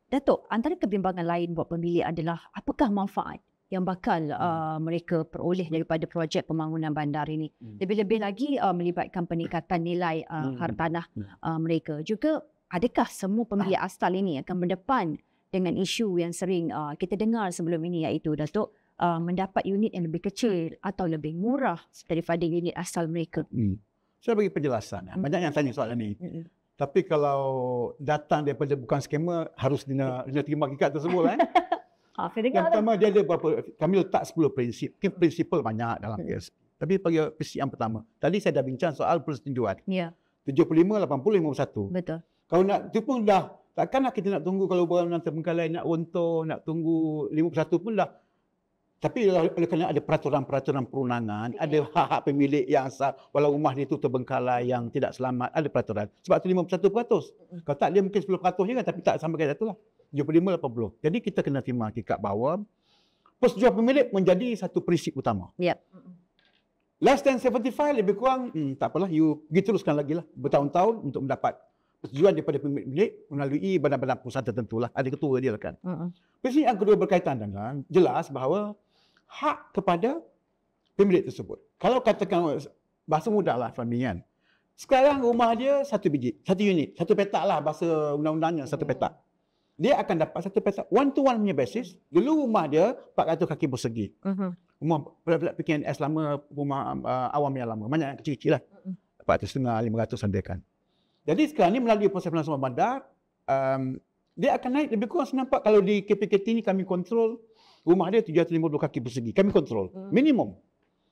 Datuk, antara kebimbangan lain buat pemilik adalah apakah manfaat yang bakal mereka peroleh daripada projek pembangunan bandar ini. Lebih-lebih lagi melibatkan peningkatan nilai hartanah mereka. Juga adakah semua pemilik asal ini akan berdepan dengan isu yang sering kita dengar sebelum ini, iaitu Datuk, mendapat unit yang lebih kecil atau lebih murah daripada unit asal mereka. Saya bagi penjelasan. Banyak yang tanya soalan ini. Tapi kalau datang daripada bukan skamer, harus dia terima hakikat tersebut kan. Yang pertama dia ada berapa, kami letak 10 prinsip. Mungkin prinsipal banyak dalam PSB. Tapi bagi prinsip yang pertama, tadi saya dah bincang soal persetujuan. 75, 80, 51. Betul. Kalau nak, itu pun dah, takkanlah kita nak tunggu kalau bangunan terbengkalai nak runtuh, nak tunggu 51 pun dah. Tapi oleh kerana ada peraturan-peraturan perundangan, ada hak-hak pemilik yang asal, walau rumah dia itu terbengkalai yang tidak selamat, ada peraturan. Sebab itu 51%. Kalau tak, dia mungkin 10% je kan, tapi tak sampai ke satu lah. 75, 80. Jadi kita kena terima hakikat bahawa persetujuan pemilik menjadi satu prinsip utama. Less than 75 lebih kurang, tak apalah, you pergi teruskan lagi lah. Bertahun-tahun untuk mendapat persetujuan daripada pemilik melalui badan-badan perusahaan tertentu lah. Ada ketua dia lah kan. Prinsip yang kedua berkaitan dengan jelas bahawa hak kepada pemilik tersebut. Kalau katakan bahasa mudah lah Fahmi kan. Sekarang rumah dia satu biji, satu unit, satu petak lah bahasa undang-undangnya, satu petak. Dia akan dapat satu petak one to one punya basis. Dulu rumah dia 400 kaki persegi. Rumah PKNS lama, rumah awam yang lama. Banyak yang kecil-kecil lah. 400 setengah, 500 sandakan. Jadi sekarang ni melalui proses pelaksanaan bandar, dia akan naik lebih kurang senampak kalau di KPKT ni kami kontrol rumah dia 750 kaki persegi. Kami kontrol minimum.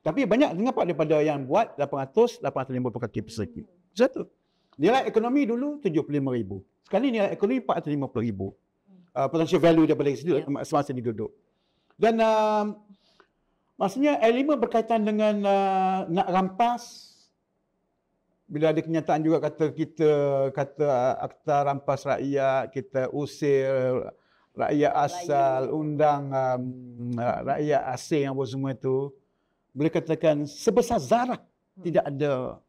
Tapi banyak nampak daripada yang buat 850 kaki persegi. Satu. Nilai ekonomi dulu 75,000. Sekarang ni nilai ekonomi 450,000. Potential value daripada situ semasa dia duduk. Dan maksudnya L5 berkaitan dengan nak rampas. Bila ada kenyataan juga kata akta rampas rakyat, kita usir rakyat asal, undang rakyat asing apa semua itu. Boleh katakan sebesar zarah tidak ada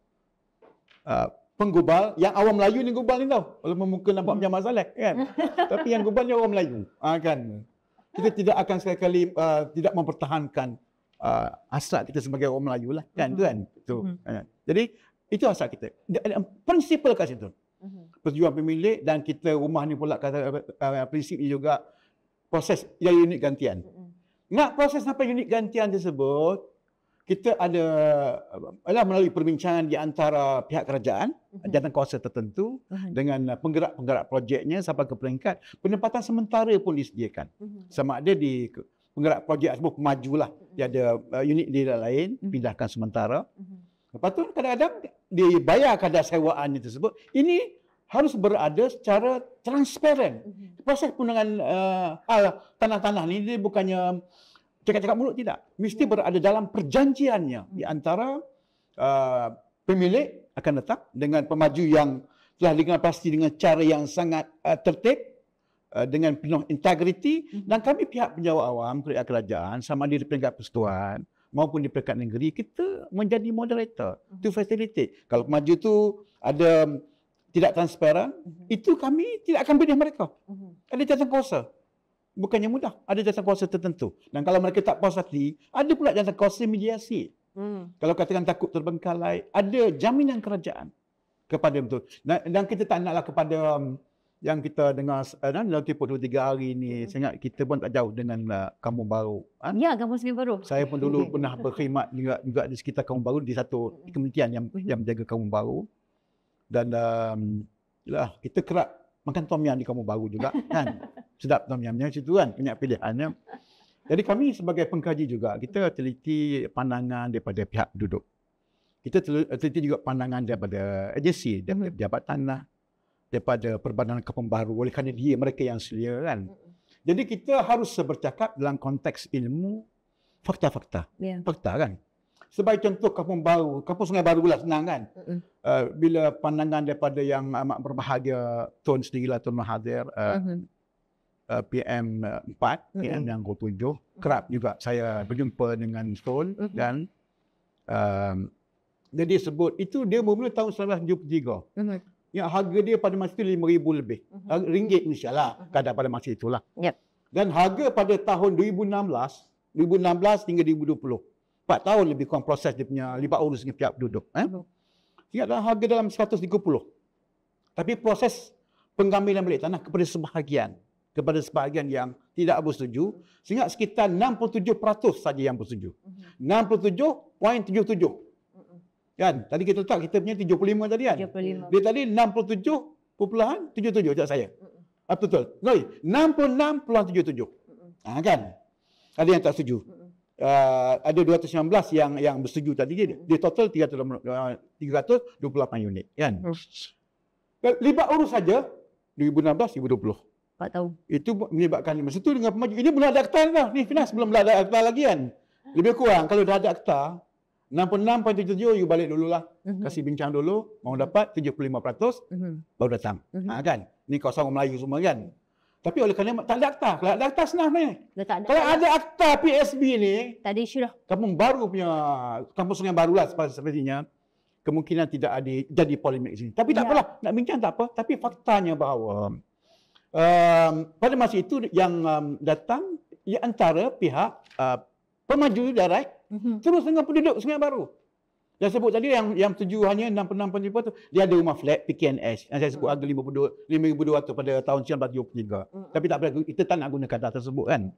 penggubal. Yang awam Melayu ni gubal ni tau. Walaupun muka nampak macam masalah kan. Tapi yang gubal ni orang Melayu. Kan. Kita tidak akan sekali-kali tidak mempertahankan hasrat kita sebagai orang Melayu lah. Kan. Itu. Jadi itu asal kita. Prinsipal kat situ. Persetujuan pemilik dan kita rumah ni pula kata prinsip ni juga proses yang unit gantian. Nak proses sampai unit gantian tersebut, kita ada melalui perbincangan di antara pihak kerajaan, jawatankuasa tertentu dengan penggerak-penggerak projeknya sampai ke peringkat penempatan sementara pun disediakan. Sama ada di penggerak projek tersebut pemajulah. Dia ada unit di lain, pindahkan sementara. Lepas tu kadang-kadang dibayar kadar sewaannya tersebut. Ini harus berada secara transparan. Proses penundangan tanah-tanah ni dia bukannya cakap-cakap mulut, tidak. Mesti berada dalam perjanjiannya di antara pemilik akan datang dengan pemaju yang telah dengan pasti dengan cara yang sangat tertib, dengan penuh integriti, dan kami pihak penjawat awam, pihak kerajaan, sama ada di peringkat persekutuan maupun di peringkat negeri, kita menjadi moderator to facilitate. Kalau pemaju tu ada tidak transparan, itu kami tidak akan pilih mereka. Ada jawatankuasa. Bukannya mudah, ada jawatankuasa tertentu. Dan kalau mereka tak puas hati, ada pula jawatankuasa mediasi. Kalau katakan takut terbengkalai, ada jaminan kerajaan kepada betul. Dan kita tak naklah kepada yang kita dengar dalam tempoh 2-3 hari ni, saya ingat kita pun tak jauh dengan Kampung Baru. Ya, Kampung Sembilan Baru. Saya pun dulu pernah berkhidmat juga di sekitar Kampung Baru, di satu kementerian yang menjaga Kampung Baru. Dan kita kerap makan tom yum di Kampung Baru juga kan. Sedap tom yumnya situ kan, banyak pilihannya. Jadi kami sebagai pengkaji juga, kita teliti pandangan daripada pihak penduduk. Kita teliti juga pandangan daripada agensi, daripada pejabat tanah, daripada Perbadanan Kampung Baru, oleh kerana mereka yang selia kan. Jadi kita harus bercakap dalam konteks ilmu, fakta-fakta. Fakta kan. Sebagai contoh Kampung Baru, Kampung Sungai Baru lah senang kan. Bila pandangan daripada yang amat berbahagia, Tun sendirilah, Tun Mahathir, PM4, PM yang ke-7, kerap juga saya berjumpa dengan Tun dan dia sebut, itu dia bermula tahun 1973. Yang harga dia pada masa itu 5,000 lebih. Ringgit Malaysia lah, kadang pada masa itulah. Dan harga pada tahun 2016 hingga 2020. 4 tahun lebih kurang proses dia punya libat urus dengan pihak penduduk. Ingatlah harga dalam 130. Tapi proses pengambilan balik tanah kepada sebahagian yang tidak bersetuju, sehingga sekitar 67% saja yang bersetuju. 67.77. Kan? Tadi kita letak kita punya 75 tadi kan? 75. Dia tadi 67.77 tak saya. Betul. Sorry, 66.77. Kan? Ada yang tak setuju. Ada 219 yang bersetuju tadi, dia total 328 unit kan. Libat urus saja 2016 2020. 4 tahun. Itu menyebabkan masa tu dengan pemaju ini belum ada akta dah. Ni Finas belum ada akta lagi kan. Lebih kurang kalau dah ada akta 66.77 you balik dululah. Kasih bincang dulu, mau dapat 75% baru datang. Kan. Ni kawasan orang Melayu semua kan. Tapi oleh kerana tak ada akta. Kalau ada akta senang ni. Kalau ada akta PSB ni, tak ada isu dah. Kampung Baru punya, Kampung Sungai Baru lah sepertinya, kemungkinan tidak ada jadi polemik di sini. Tapi tak apalah, nak bincang tak apa. Tapi faktanya bahawa pada masa itu yang datang di antara pihak pemaju darat terus dengan penduduk Sungai Baru. Yang sebut tadi yang tuju hanya 66.5 tu, dia ada rumah flat PKNS yang saya sebut harga 5,200 pada tahun 1973. Tapi tak apa, kita tak nak gunakan data tersebut kan.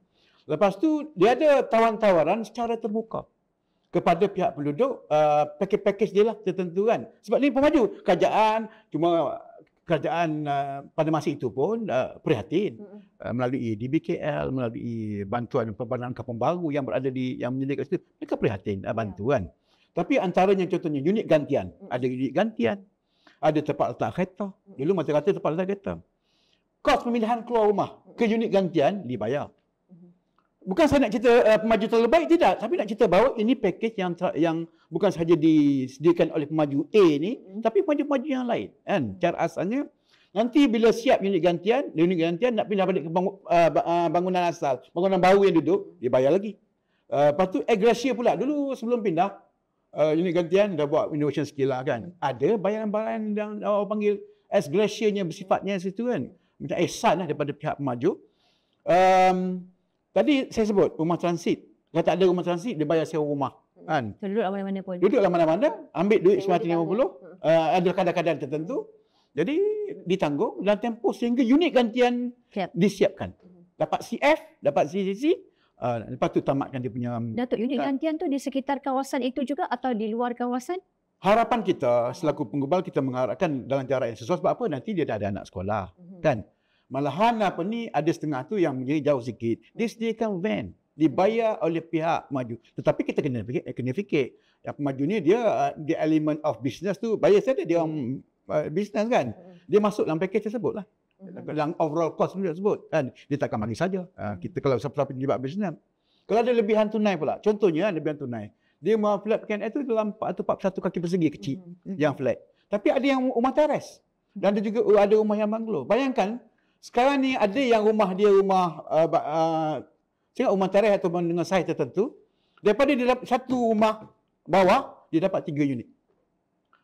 Lepas tu dia ada tawaran-tawaran secara terbuka. kepada pihak penduduk pakej-pakej dia lah tertentu kan. Sebab ni pemaju kerajaan, cuma kerajaan pada masa itu pun prihatin melalui DBKL, melalui bantuan Perbankan Kampung Baru yang berada yang menyediakan situ, mereka prihatin bantuan. Tapi antaranya contohnya unit gantian, ada unit gantian, ada tempat letak kereta. Dulu masa kata tempat letak kereta. Kos pemindahan keluar rumah ke unit gantian dibayar. Bukan saya nak cerita pemaju terlalu baik, tidak. Tapi nak cerita bahawa ini pakej yang bukan sahaja disediakan oleh pemaju A ni, tapi pemaju-pemaju yang lain. Kan? Cara asalnya, nanti bila siap unit gantian nak pindah balik ke bangunan asal, bangunan baru yang duduk, dia bayar lagi. Lepas tu, gratia pula. Dulu sebelum pindah, unit gantian dah buat innovation skill lah kan. Ada bayaran-bayaran yang orang panggil gratia-nya bersifatnya situ kan. Macam ihsan lah daripada pihak pemaju. Tadi saya sebut rumah transit. Kalau tak ada rumah transit, dia bayar sewa rumah. Kan? Duduklah mana-mana pun. Duduklah mana-mana, ambil duit RM950, ada kadar-kadar tertentu. Jadi ditanggung dalam tempoh sehingga unit gantian disiapkan. Dapat CF, dapat CCC, lepas tu tamatkan dia punya... Datuk, unit gantian tu di sekitar kawasan itu juga atau di luar kawasan? Harapan kita selaku penggubal, kita mengharapkan dalam jarak yang sesuai. Sebab apa? Nanti dia dah ada anak sekolah. Kan? Malahan ada setengah tu yang menjadi jauh sikit. Dia sediakan van. Dibayar oleh pihak maju. Tetapi kita kena fikir. Yang pemaju ni dia element of business tu. Bayar saja dia orang business kan. Dia masuk dalam package tersebut lah. Dalam overall cost tersebut. Kan? Dia takkan bagi saja. Kita kalau siapa-siapa terlibat business. Kalau ada lebihan tunai pula. Contohnya lebihan tunai. Dia mau flat PKNS tu dalam 41 kaki persegi kecil. Yang flat. Tapi ada yang rumah teres. Dan ada juga ada rumah yang banglo. Bayangkan. Sekarang ni ada yang rumah dia rumah rumah teres ataupun dengan saiz tertentu. Daripada dia dapat satu rumah bawah, dia dapat 3 unit.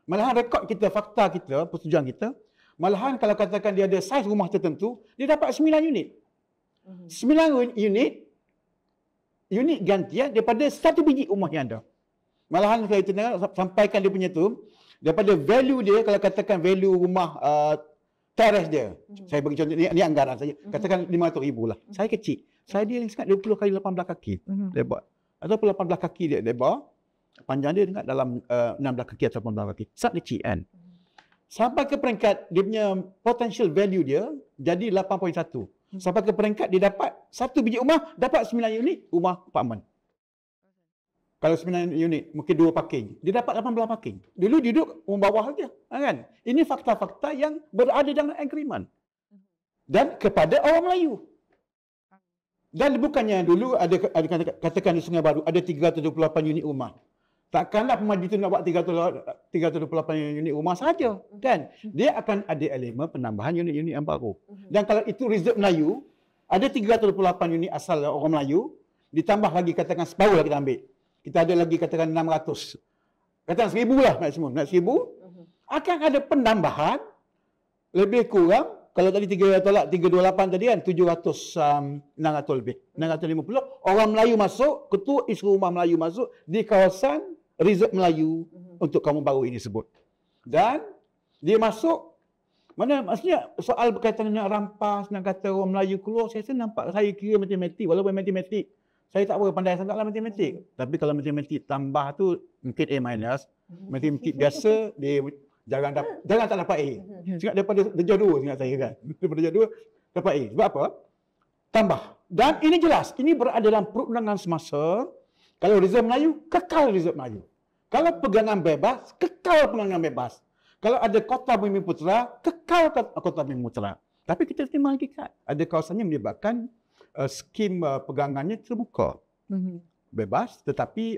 Malahan rekod kita, fakta kita, persetujuan kita, malahan kalau katakan dia ada saiz rumah tertentu, dia dapat 9 unit. 9 unit gantian daripada satu biji rumah yang ada. Malahan kalau kita sampaikan dia punya tu, daripada value dia, kalau katakan value rumah teres dia. Saya bagi contoh, ni anggaran saja. Katakan 500,000 lah. Saya kecil. Saya dia sangat 20 kali 18 kaki lebar. Ataupun 18 kaki dia lebar. Panjang dia dekat dalam 16 kaki atau 18 kaki. Sangat kecil kan. Sampai ke peringkat dia punya potential value dia jadi 8.1. Sampai ke peringkat dia dapat satu biji rumah, dapat 9 unit rumah apartmen. Kalau 9 unit, mungkin 2 parking. Dia dapat 18 parking. Dulu duduk rumah bawah saja. Kan? Ini fakta-fakta yang berada dalam agreement. Dan kepada orang Melayu. Dan bukannya dulu ada katakan di Sungai Baru, ada 328 unit rumah. Takkanlah pemaju itu nak buat 328 unit rumah saja. Kan? Dia akan ada elemen penambahan unit-unit yang baru. Dan kalau itu reserve Melayu, ada 328 unit asal orang Melayu, ditambah lagi katakan separuh lah kita ambil. Kita ada lagi katakan 600. Katakan 1,000 lah maksimum. Nak 1,000. Akan ada penambahan lebih kurang. Kalau tadi 328 tadi kan 600 lebih. 650. Orang Melayu masuk, ketua isu rumah Melayu masuk di kawasan reserve Melayu untuk kampung baru ini sebut. Dan dia masuk, mana maksudnya soal berkaitan dengan rampas, nak kata orang Melayu keluar, saya nampak saya kira matematik. Walaupun matematik, saya tak berapa pandai sangatlah matematik. Tapi kalau matematik tambah tu mungkin A-. Matematik biasa dia jarang tak dapat A. Ingat daripada darjah 2 ingat saya kan. Daripada darjah 2 dapat A. Sebab apa? Tambah. Dan ini jelas, ini berada dalam perundangan semasa. Kalau reserve Melayu, kekal reserve Melayu. Kalau pegangan bebas, kekal pegangan bebas. Kalau ada kota Bumi Putera, kekal kota Bumi Putera. Tapi kita terima hakikat. Ada kawasannya menyebabkan skim pegangannya terbuka. Bebas, tetapi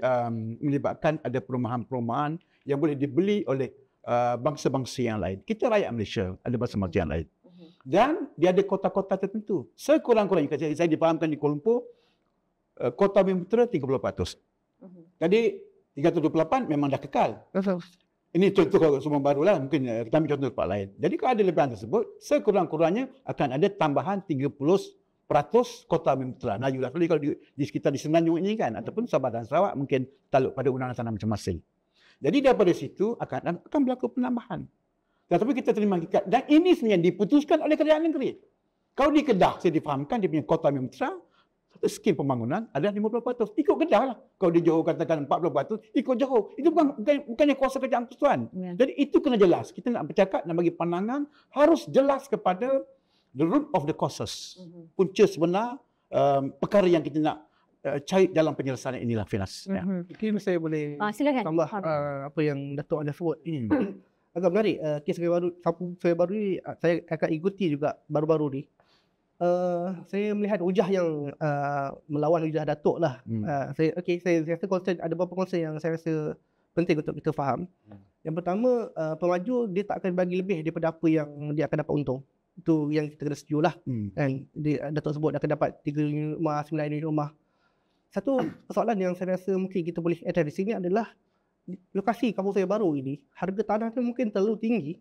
menyebabkan ada perumahan-perumahan yang boleh dibeli oleh bangsa-bangsa yang lain. Kita rakyat Malaysia, ada bangsa-bangsa yang lain. Dan dia ada kota-kota tertentu. Sekurang-kurangnya, saya difahamkan di Kuala Lumpur, kota Bumi Putera 30%. Jadi 328 memang dah kekal. Ini contoh semua baru lah. Mungkin kita ambil contoh tempat lain. Jadi kalau ada lebihan tersebut, sekurang-kurangnya akan ada tambahan 30% kota Bumi Putera. Melayu lah. Kalau di sekitar di Semenanjung ini kan, ataupun Sabah dan Sarawak mungkin taluk pada undang-undang tanah masing-masing. Jadi daripada situ akan berlaku penambahan. Tetapi kita terima hakikat. Dan ini sebenarnya diputuskan oleh kerajaan negeri. Kalau di Kedah, saya difahamkan dia punya kota Bumi Putera, satu skim pembangunan ada 50%. Ikut Kedah lah. Kalau di Johor katakan 40%, ikut Johor. Itu bukannya kuasa kerajaan persekutuan. Jadi itu kena jelas. Kita nak bercakap, nak bagi pandangan, harus jelas kepada the root of the causes. Punca sebenar perkara yang kita nak cari dalam penyelesaian inilah, Finas. Mungkin saya boleh Silakan. tambah apa yang Datuk ada sebut. Agak menarik. Kes kampung Sungai Baru ni saya akan ikuti juga baru-baru ni. Saya melihat hujah yang melawan hujah Datuk lah. Saya rasa concern, ada beberapa concern yang saya rasa penting untuk kita faham. Yang pertama, pemaju dia tak akan bagi lebih daripada apa yang dia akan dapat untung. Itu yang kita kena setuju lah. Kan? Datuk sebut dia akan dapat 3 unit rumah, 9 unit rumah. Satu persoalan yang saya rasa mungkin kita boleh address di sini adalah lokasi kampung Sungai Baru ini, harga tanah tu mungkin terlalu tinggi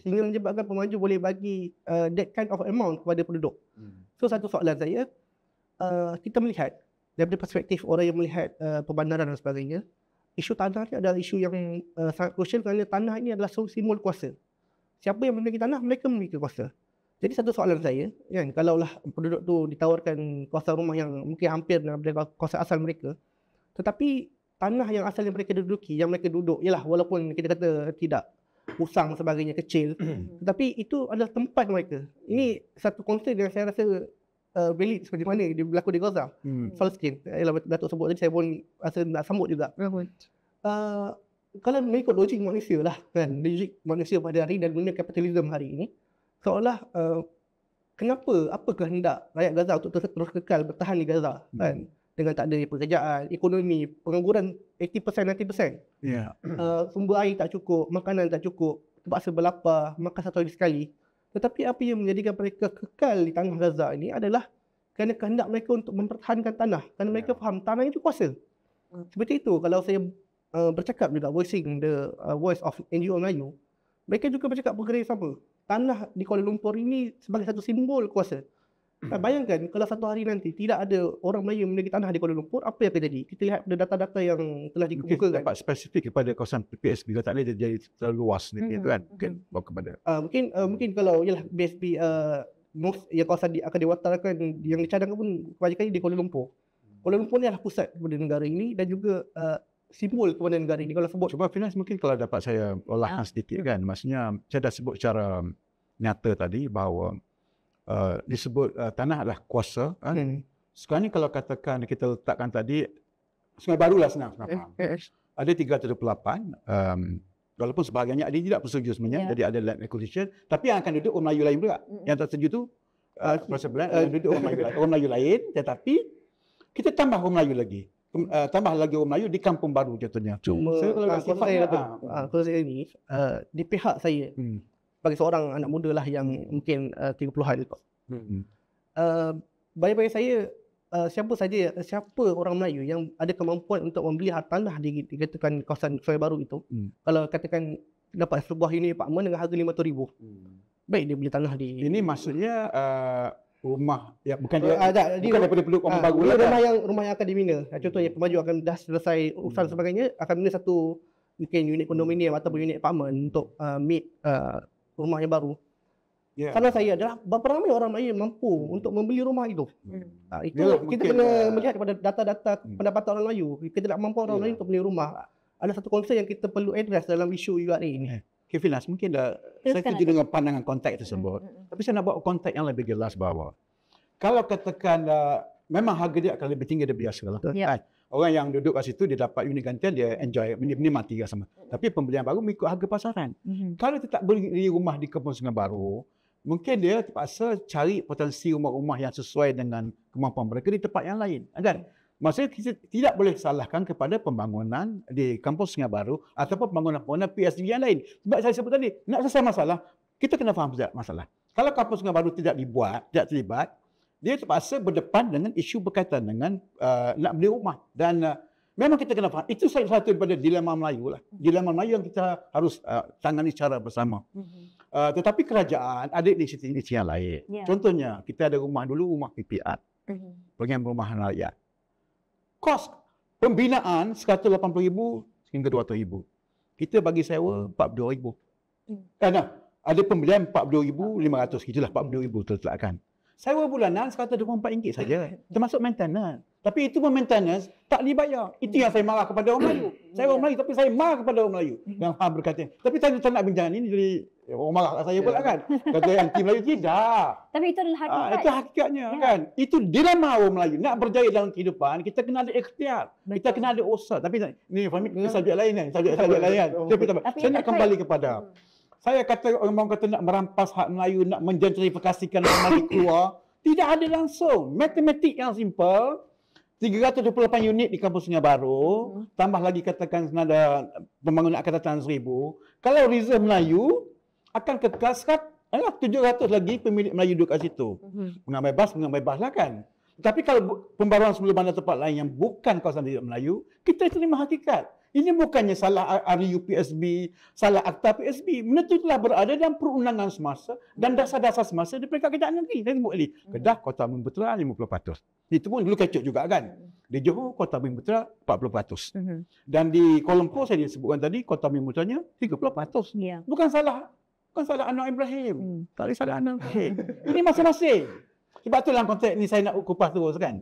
sehingga menyebabkan pemaju boleh bagi that kind of amount kepada penduduk. So satu soalan saya, kita melihat daripada perspektif orang yang melihat perbandaran dan sebagainya, isu tanah ni adalah isu yang sangat crucial kerana tanah ini adalah simbol kuasa. Siapa yang memiliki tanah, mereka memiliki kuasa. Jadi satu soalan saya, kan, kalaulah penduduk tu ditawarkan kawasan rumah yang mungkin hampir daripada kawasan asal mereka, tetapi tanah yang asal yang mereka duduki, yang mereka duduk, ialah walaupun kita kata tidak usang sebagainya, kecil, tetapi itu adalah tempat mereka. Ini satu konsep yang saya rasa valid seperti mana dia berlaku di Gaza, Palestin. Ialah Datuk sebut tadi, saya pun rasa nak sambut juga. Kalau mengikut logik manusia lah, kan, logik manusia pada hari dan dunia kapitalisme hari ini, seolah apa kehendak rakyat Gaza untuk terus kekal bertahan di Gaza, kan, dengan tak ada pekerjaan, ekonomi, pengangguran 80%, 90%. Sumber air tak cukup, makanan tak cukup, terpaksa berlapar, makan satu hari sekali. Tetapi apa yang menjadikan mereka kekal di tanah Gaza ini adalah kerana kehendak mereka untuk mempertahankan tanah. Kerana mereka faham tanah itu kuasa. Seperti itu, kalau saya bercakap juga, voicing the voice of NGO Melayu, mereka juga bercakap perkara yang sama. Tanah di Kuala Lumpur ini sebagai satu simbol kuasa. Bayangkan kalau satu hari nanti tidak ada orang Melayu yang memiliki tanah di Kuala Lumpur, apa yang akan jadi? Kita lihat pada data-data yang telah dikemukakan. Dapat spesifik kepada kawasan PSB, kalau tak boleh jadi terlalu luas itu kan. Mungkin bawa kepada mungkin kalau ialah PSB yang kawasan akan diwatarkan, yang dicadangkan pun kebanyakan di Kuala Lumpur. Kuala Lumpur ni adalah pusat kepada negara ini dan juga simbol kepada negara ini. Kalau sebut cuba Finas, mungkin kalau dapat saya olahkan sedikit kan. Maksudnya saya dah sebut secara nyata tadi bahawa disebut tanah adalah kuasa kan. Sekarang ni kalau katakan kita letakkan tadi Sungai Baru lah, senang faham. Ada 328, walaupun sebahagiannya ada tidak bersetuju sebenarnya, jadi ada land acquisition, tapi yang akan duduk orang Melayu lain juga. Yang tak setuju tu duduk orang Melayu lain, tetapi kita tambah orang Melayu lagi. Tambah lagi orang Melayu di Kampung Baru contohnya. Cuma kalau saya ni di pihak saya bagi seorang anak muda lah yang mungkin 30-an bagi saya siapa orang Melayu yang ada kemampuan untuk membeli tanah di katakan kawasan Sungai Baru itu, kalau katakan dapat sebuah unit apartmen dengan harga 500,000, baik dia beli tanah di ini maksudnya rumah ya, bukan daripada penduduk orang baru lah, rumah yang akan dibina. Contohnya pemaju akan dah selesai urusan sebagainya, akan bina satu mungkin unit kondominium ataupun unit apartmen untuk meet rumah yang baru. Salah saya adalah berapa ramai orang Melayu yang mampu untuk membeli rumah itu. Kita kena melihat kepada data-data pendapatan orang Melayu. Kita tak mampu orang Melayu untuk beli rumah. Ada satu concern yang kita perlu address dalam isu URA ini. Okay, Finas, mungkin saya setuju dengan pandangan konteks tersebut. Tapi saya nak buat konteks yang lebih jelas bahawa kalau katakan memang harga dia akan lebih tinggi dari biasa lah. Orang yang duduk kat situ, dia dapat unit gantian, dia enjoy, menikmati sama. Tapi pembelian baru mengikut harga pasaran. Kalau dia tak beli rumah di Kampung Sungai Baru, mungkin dia terpaksa cari potensi rumah-rumah yang sesuai dengan kemampuan mereka di tempat yang lain. Kan? Maksudnya kita tidak boleh salahkan kepada pembangunan di Kampung Sungai Baru ataupun pembangunan PSB yang lain. Sebab saya sebut tadi, nak selesai masalah, kita kena faham masalah. Kalau Kampung Sungai Baru tidak terlibat, dia terpaksa berdepan dengan isu berkaitan dengan nak beli rumah. Dan memang kita kena faham, itu salah satu daripada dilema Melayu lah. Dilema Melayu yang kita harus tangani secara bersama. Tetapi kerajaan ada inisiatif yang lain. Contohnya, kita ada rumah dulu, rumah PPR. Program perumahan rakyat. Kos pembinaan 180,000 hingga 200,000. Kita bagi sewa 42,000. Ada pembelian 42,500, itulah 42,000 terletakkan. Sewa bulanan RM124 saja. Termasuk maintenance. Tapi itu pun maintenance tak dibayar. Itu yang saya marah kepada orang Melayu. Saya orang Melayu tapi saya marah kepada orang Melayu. Yang berkata. Tapi saya tak nak bincang ini jadi orang marah kat saya pula kan. Kata anti Melayu tidak. Tapi itu adalah hakikat. Itu hakikatnya kan. Itu dilema orang Melayu. Nak berjaya dalam kehidupan, kita kena ada ikhtiar. Kita kena ada usaha. Tapi ni Fahmi, ini subjek lain kan. Subjek lain kan. Saya nak kembali kepada saya kata orang kata nak merampas hak Melayu, nak mengentrifikasikan orang Melayu keluar. Tidak ada langsung. Matematik yang simple. 328 unit di kampus Sungai Baru, tambah lagi katakan senada pembangunan akan datang 1,000. Kalau reserve Melayu akan kekal 700 lagi pemilik Melayu duduk kat situ. Pengambil bebas lah kan. Tapi kalau pembaruan sebelum bandar tempat lain yang bukan kawasan tidak Melayu, kita terima hakikat. Ini bukannya salah RU PSB, salah akta PSB. Benda itu telah berada dalam perundangan semasa dan dasar-dasar semasa di peringkat kerajaan negeri. Saya sebut tadi, Kedah Kota Bumi Putera 50%. Itu pun dulu kecut juga kan. Di Johor Kota Bumi Putera 40%. Dan di Kuala Lumpur saya disebutkan tadi Kota Bumi Puteranya 30%. Yeah. Bukan salah Anwar Ibrahim. Tak ada salah Anwar Ibrahim. Ini masing-masing. Sebab tu dalam konteks ni saya nak kupas terus kan.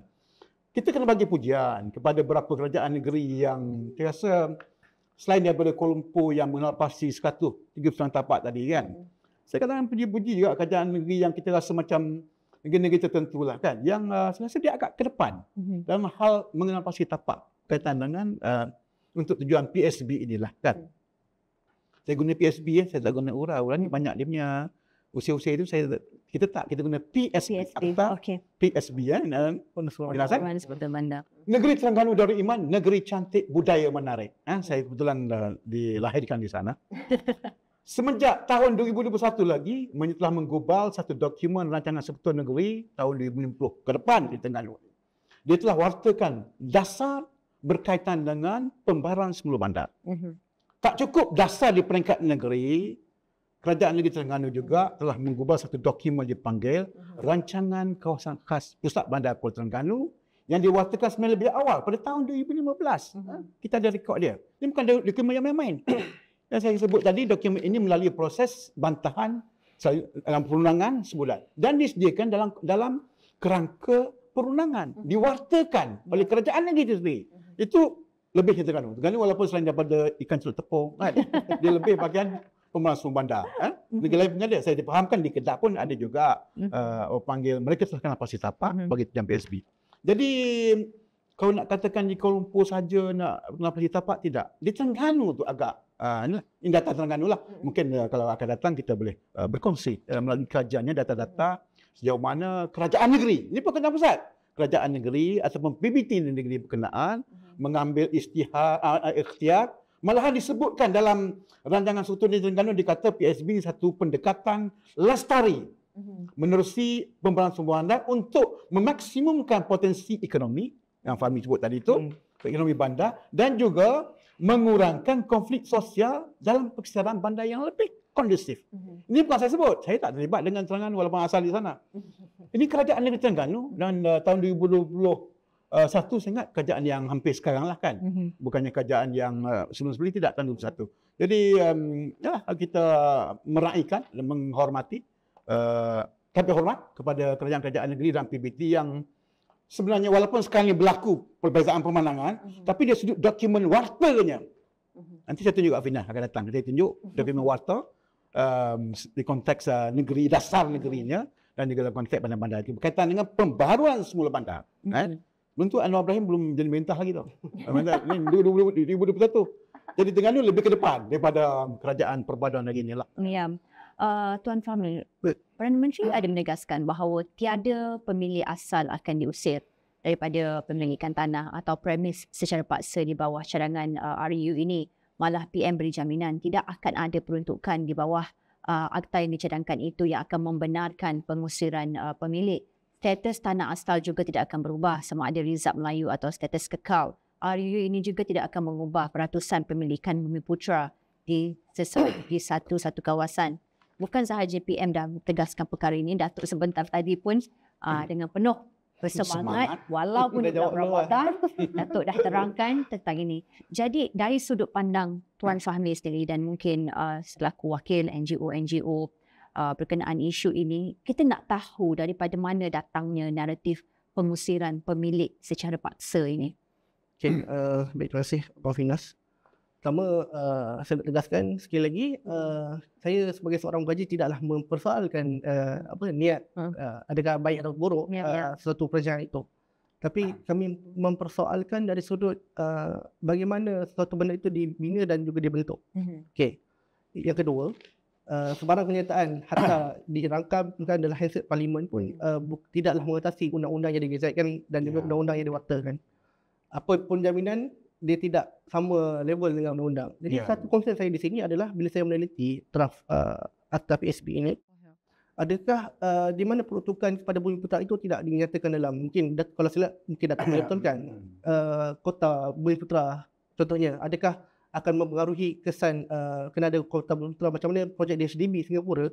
Kita kena bagi pujian kepada beberapa kerajaan negeri yang saya rasa selain daripada Kuala Lumpur yang menapasi 139 tapak tadi kan. Saya katakan puji-puji juga kerajaan negeri yang kita rasa macam negeri-negeri tertentu lah kan. Yang saya rasa dia agak ke depan dalam hal menapasi tapak kaitan dengan untuk tujuan PSB inilah kan. Saya guna PSB saya tak guna URA. URA ni banyak dia punya usia-usia itu kita guna PSB. Okay. PSB ya. Penjelasan. Seperti bandar. Negeri Terengganu Darul Iman, negeri cantik, budaya menarik. Saya kebetulan dilahirkan di sana. Semenjak tahun 2021 lagi, telah menggubal satu dokumen rancangan sekutu negeri tahun 2050 ke depan di Terengganu. Dia telah wartakan dasar berkaitan dengan pembaharuan semula bandar. Tak cukup dasar di peringkat negeri, Kerajaan Negeri Terengganu juga telah menggubal satu dokumen dipanggil Rancangan Kawasan Khas Pusat Bandar Kuala Terengganu yang diwartakan sebenarnya lebih awal pada tahun 2015. Kita ada rekod dia. Ini bukan dokumen yang main-main. Yang saya sebut tadi, dokumen ini melalui proses bantahan dalam perundangan sebulan dan disediakan dalam kerangka perundangan, diwartakan oleh Kerajaan Negeri itu sendiri. Itu lebih Terengganu. Terengganu walaupun selain daripada ikan celup tepung, kan, dia lebih bagian pemalasan bandar. Negeri lain punya dia. Saya dipahamkan di Kedah pun ada juga orang panggil, mereka telah napasi tapak bagi tujuan PSB. Jadi, kalau nak katakan di Kuala Lumpur saja nak napasi tapak, tidak. Di Terengganu tu agak, ini data Terengganu lah. Mungkin kalau akan datang kita boleh berkongsi melalui kajiannya data-data sejauh mana kerajaan negeri, ini bukan kerajaan pusat, kerajaan negeri ataupun PBT negeri berkenaan mengambil ikhtiar. Malahan disebutkan dalam rancangan sekutu di Terengganu dikata PSB satu pendekatan lestari menerusi pembangunan sumber bandar untuk memaksimumkan potensi ekonomi yang Fahmi sebut tadi itu, ekonomi bandar dan juga mengurangkan konflik sosial dalam persekitaran bandar yang lebih kondusif. Ini bukan saya sebut, saya tak terlibat dengan Terengganu walaupun asal di sana. Ini kerajaan negeri Terengganu dan tahun 2021 saya ingat kerajaan yang hampir sekarang lah kan. Bukannya kerajaan yang sebelum-sebelum tidak tahun 2021. Jadi kita meraihkan dan menghormati kami hormat kepada kerajaan-kerajaan negeri dan PBT yang sebenarnya walaupun sekarang ini berlaku perbezaan pemandangan, tapi dia sudut dokumen wartanya. Nanti saya tunjuk Afina akan datang. Saya tunjuk dokumen warta di konteks negeri, dasar negerinya dan juga dalam konteks bandar-bandar itu berkaitan dengan pembaharuan semula bandar. Belum tu Anwar Ibrahim belum jadi mentah lagi tau. Ini 2021. Jadi Terengganu lebih ke depan daripada kerajaan perpaduan negeri ni lah. Ya. Tuan Fahmi, Perdana Menteri ada menegaskan bahawa tiada pemilih asal akan diusir daripada pemilikan tanah atau premis secara paksa di bawah cadangan RU ini. Malah PM beri jaminan tidak akan ada peruntukan di bawah akta yang dicadangkan itu yang akan membenarkan pengusiran pemilik. Status tanah asal juga tidak akan berubah sama ada Rizab Melayu atau status kekal. RU ini juga tidak akan mengubah peratusan pemilikan Bumi Putera di satu kawasan. Bukan sahaja PM dah tegaskan perkara ini, Datuk sebentar tadi pun dengan penuh bersemangat walaupun dalam perbuatan Datuk dah terangkan tentang ini. Jadi dari sudut pandang Tuan Fahmi sendiri dan mungkin selaku wakil NGO berkenaan isu ini, kita nak tahu daripada mana datangnya naratif pengusiran pemilik secara paksa ini. Okay, baik, terima kasih Prof. Inas. Pertama, saya nak tegaskan sekali lagi, saya sebagai seorang pengkaji tidaklah mempersoalkan niat adakah baik atau buruk suatu perancangan itu. Tapi kami mempersoalkan dari sudut bagaimana suatu benda itu dibina dan juga dibentuk. Okey. Yang kedua, sebarang kenyataan hatta dirangkamkan dalam Hansard Parlimen pun tidaklah mengatasi undang-undang yang digeserkan dan juga undang-undang yang diwartakan. Apa pun jaminan dia tidak sama level dengan undang-undang. Jadi satu concern saya di sini adalah bila saya meneliti draft Akta PSB ini, adakah di mana peruntukan kepada Bumi Putra itu tidak dinyatakan dalam, mungkin kalau silap mungkin tak betulkan kota Bumi Putra contohnya, adakah akan mempengaruhi kesan kena ada kota Bumi Putra, macam mana projek di HDB Singapura,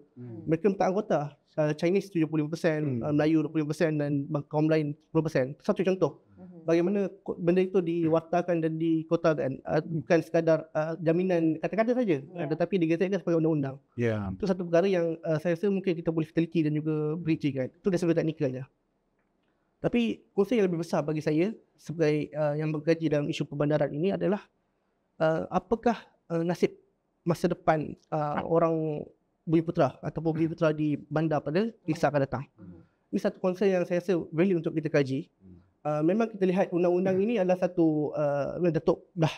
mereka minta anggota Chinese 75%, Melayu 20% dan kaum lain 10%. Satu contoh bagaimana benda itu diwartakan dan dikotakan, bukan sekadar jaminan kata-kata saja, tetapi digeserkan sebagai undang-undang. Itu satu perkara yang saya rasa mungkin kita boleh teliti dan juga beri kan. Itu dari sudut teknikalnya. Tapi konsep yang lebih besar bagi saya sebagai yang berkaji dalam isu perbandaran ini adalah apakah nasib masa depan orang Bumi Putra ataupun Bumi Putra di bandar pada kisah akan datang. Ini satu konsep yang saya rasa value untuk kita kaji. Memang kita lihat undang-undang ini adalah satu Datuk dah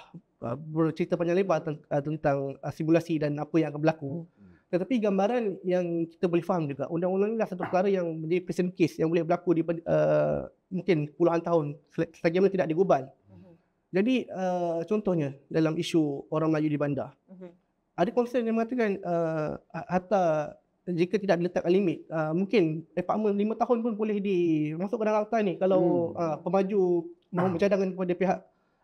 bercerita panjang lebar tentang simulasi dan apa yang akan berlaku. Tetapi gambaran yang kita boleh faham juga, undang-undang ini adalah satu perkara yang menjadi present case yang boleh berlaku di mungkin puluhan tahun selagi mana tidak digubal. Jadi contohnya dalam isu orang Melayu di bandar, ada concern yang mengatakan hatta jika tidak diletakkan limit, mungkin department 5 tahun pun boleh dimasukkan dalam akta ni kalau pemaju mahu mencadangkan kepada pihak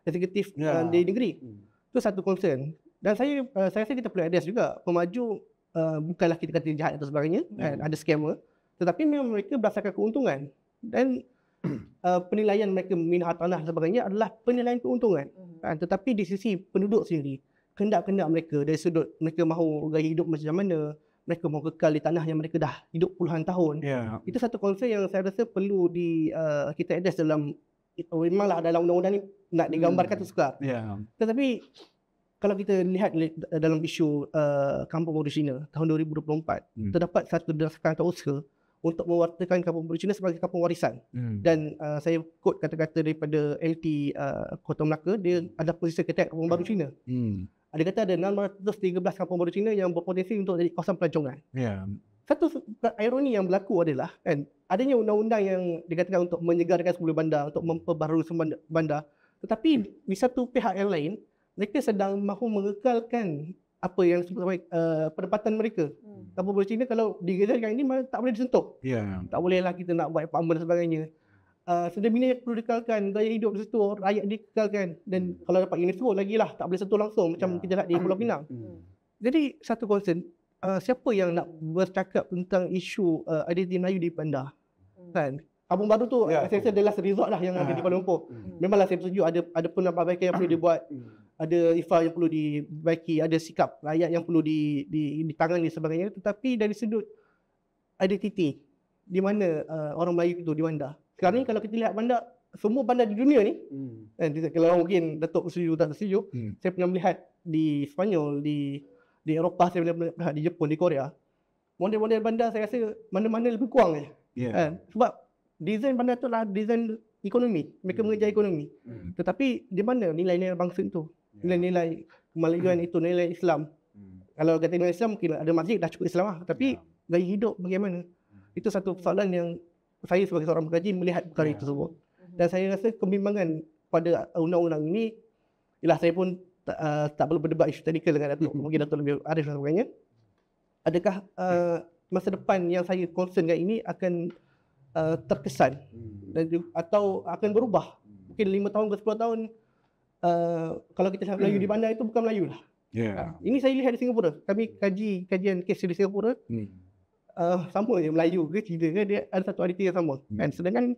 eksekutif di negeri. Itu satu concern. Dan saya rasa kita perlu address juga, pemaju bukanlah kita kata jahat atau sebagainya, ada scammer, tetapi memang mereka berdasarkan keuntungan dan penilaian mereka minat tanah dan sebagainya adalah penilaian keuntungan. Tetapi di sisi penduduk sendiri, kehendak-kehendak mereka dari sudut mereka mahu gaya hidup macam mana, mereka mahu kekal di tanah yang mereka dah hidup puluhan tahun. Itu satu konsep yang saya rasa perlu kita address dalam, memanglah dalam undang-undang ni nak digambarkan tu sukar. Tetapi kalau kita lihat dalam isu Kampung Baru Cina tahun 2024, terdapat satu dasarkan atau usaha untuk mewartakan Kampung Baru Cina sebagai kampung warisan. Dan saya quote kata-kata daripada LT Kota Melaka, dia ada posisi ketat Kampung Baru Cina. Ada kata ada 613 kampung baru Cina yang berpotensi untuk jadi kawasan pelancongan. Satu ironi yang berlaku adalah adanya undang-undang yang dikatakan untuk menyegarkan semula bandar, untuk memperbaharui semula bandar. Tetapi di satu pihak yang lain, mereka sedang mahu mengekalkan apa yang disebut sebagai pendapatan mereka. Kampung baru Cina kalau digeserkan ini tak boleh disentuh. Tak bolehlah kita nak buat apartmen dan sebagainya. Sedemikian perlu dikekalkan, gaya hidup di situ rakyat dikekalkan, dan kalau dapat UNESCO lagi lah tak boleh sentuh langsung macam kita lihat di Pulau Pinang. Jadi satu concern, siapa yang nak bercakap tentang isu identiti Melayu di bandar, kan? Kampung baru tu saya rasa adalah resort lah yang ada di Kuala Lumpur. Memanglah saya setuju ada penambahbaikan yang perlu dibuat, ada IFA yang perlu dibaiki, ada sikap rakyat yang perlu ditangani dan sebagainya. Tetapi dari sudut identiti, di mana orang Melayu itu di bandar. Sekarang ni kalau kita lihat bandar, semua bandar di dunia ni, kalau mungkin Datuk setuju tak setuju, saya pernah melihat di Sepanyol, di Eropah, saya pernah melihat di Jepun, di Korea. Model-model bandar saya rasa mana-mana lebih kurang je. Sebab desain bandar tu adalah desain ekonomi, mereka mengejar ekonomi. Tetapi di mana nilai-nilai bangsa itu? Nilai-nilai Kemalayuan itu, nilai Islam. Kalau kata nilai Islam, mungkin ada masjid dah cukup Islam lah. Tapi gaya hidup bagaimana? Itu satu persoalan yang saya sebagai seorang pengkaji melihat perkara itu semua. Dan saya rasa kebimbangan pada undang-undang ini, ialah saya pun tak perlu berdebat isu teknikal dengan Datuk, mungkin Datuk lebih arif dan sebagainya. Adakah masa depan yang saya concern dengan ini akan terkesan dan atau akan berubah? Mungkin 5 tahun ke 10 tahun, kalau kita cakap Melayu di bandar itu bukan Melayu lah. Ini saya lihat di Singapura. Kami kajian kes di Singapura. Sama je Melayu ke Cina ke, dia ada satu identiti yang sama. Sedangkan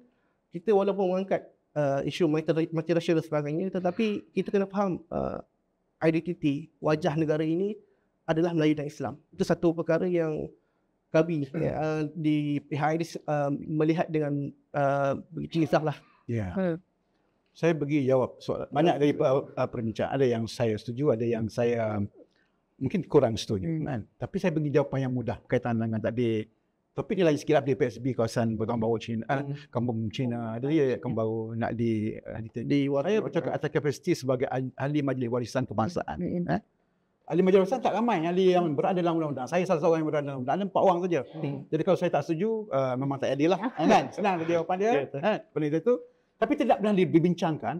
kita walaupun mengangkat isu multiracial dan sebagainya, tetapi kita kena faham identiti wajah negara ini adalah Melayu dan Islam. Itu satu perkara yang kami di pihak ini melihat dengan begitu kisah lah. Ya. Saya bagi jawab soal banyak dari perbincangan. Ada yang saya setuju, ada yang saya mungkin kurang setuju. Kan? Tapi saya bagi jawapan yang mudah berkaitan dengan tadi. Topik ni lain sikit lah di PSB kawasan Potong Baru Cina, Kampung Cina. Ada dia yang baru nak saya bercakap atas kapasiti sebagai ahli majlis warisan kebangsaan. Ahli majlis warisan tak ramai ahli yang berada dalam undang-undang. Saya salah seorang yang berada dalam undang-undang. Ada 4 orang saja. Jadi kalau saya tak setuju, memang tak adil lah. Kan? Senang jawapan dia. Benda itu. Tapi tidak pernah dibincangkan.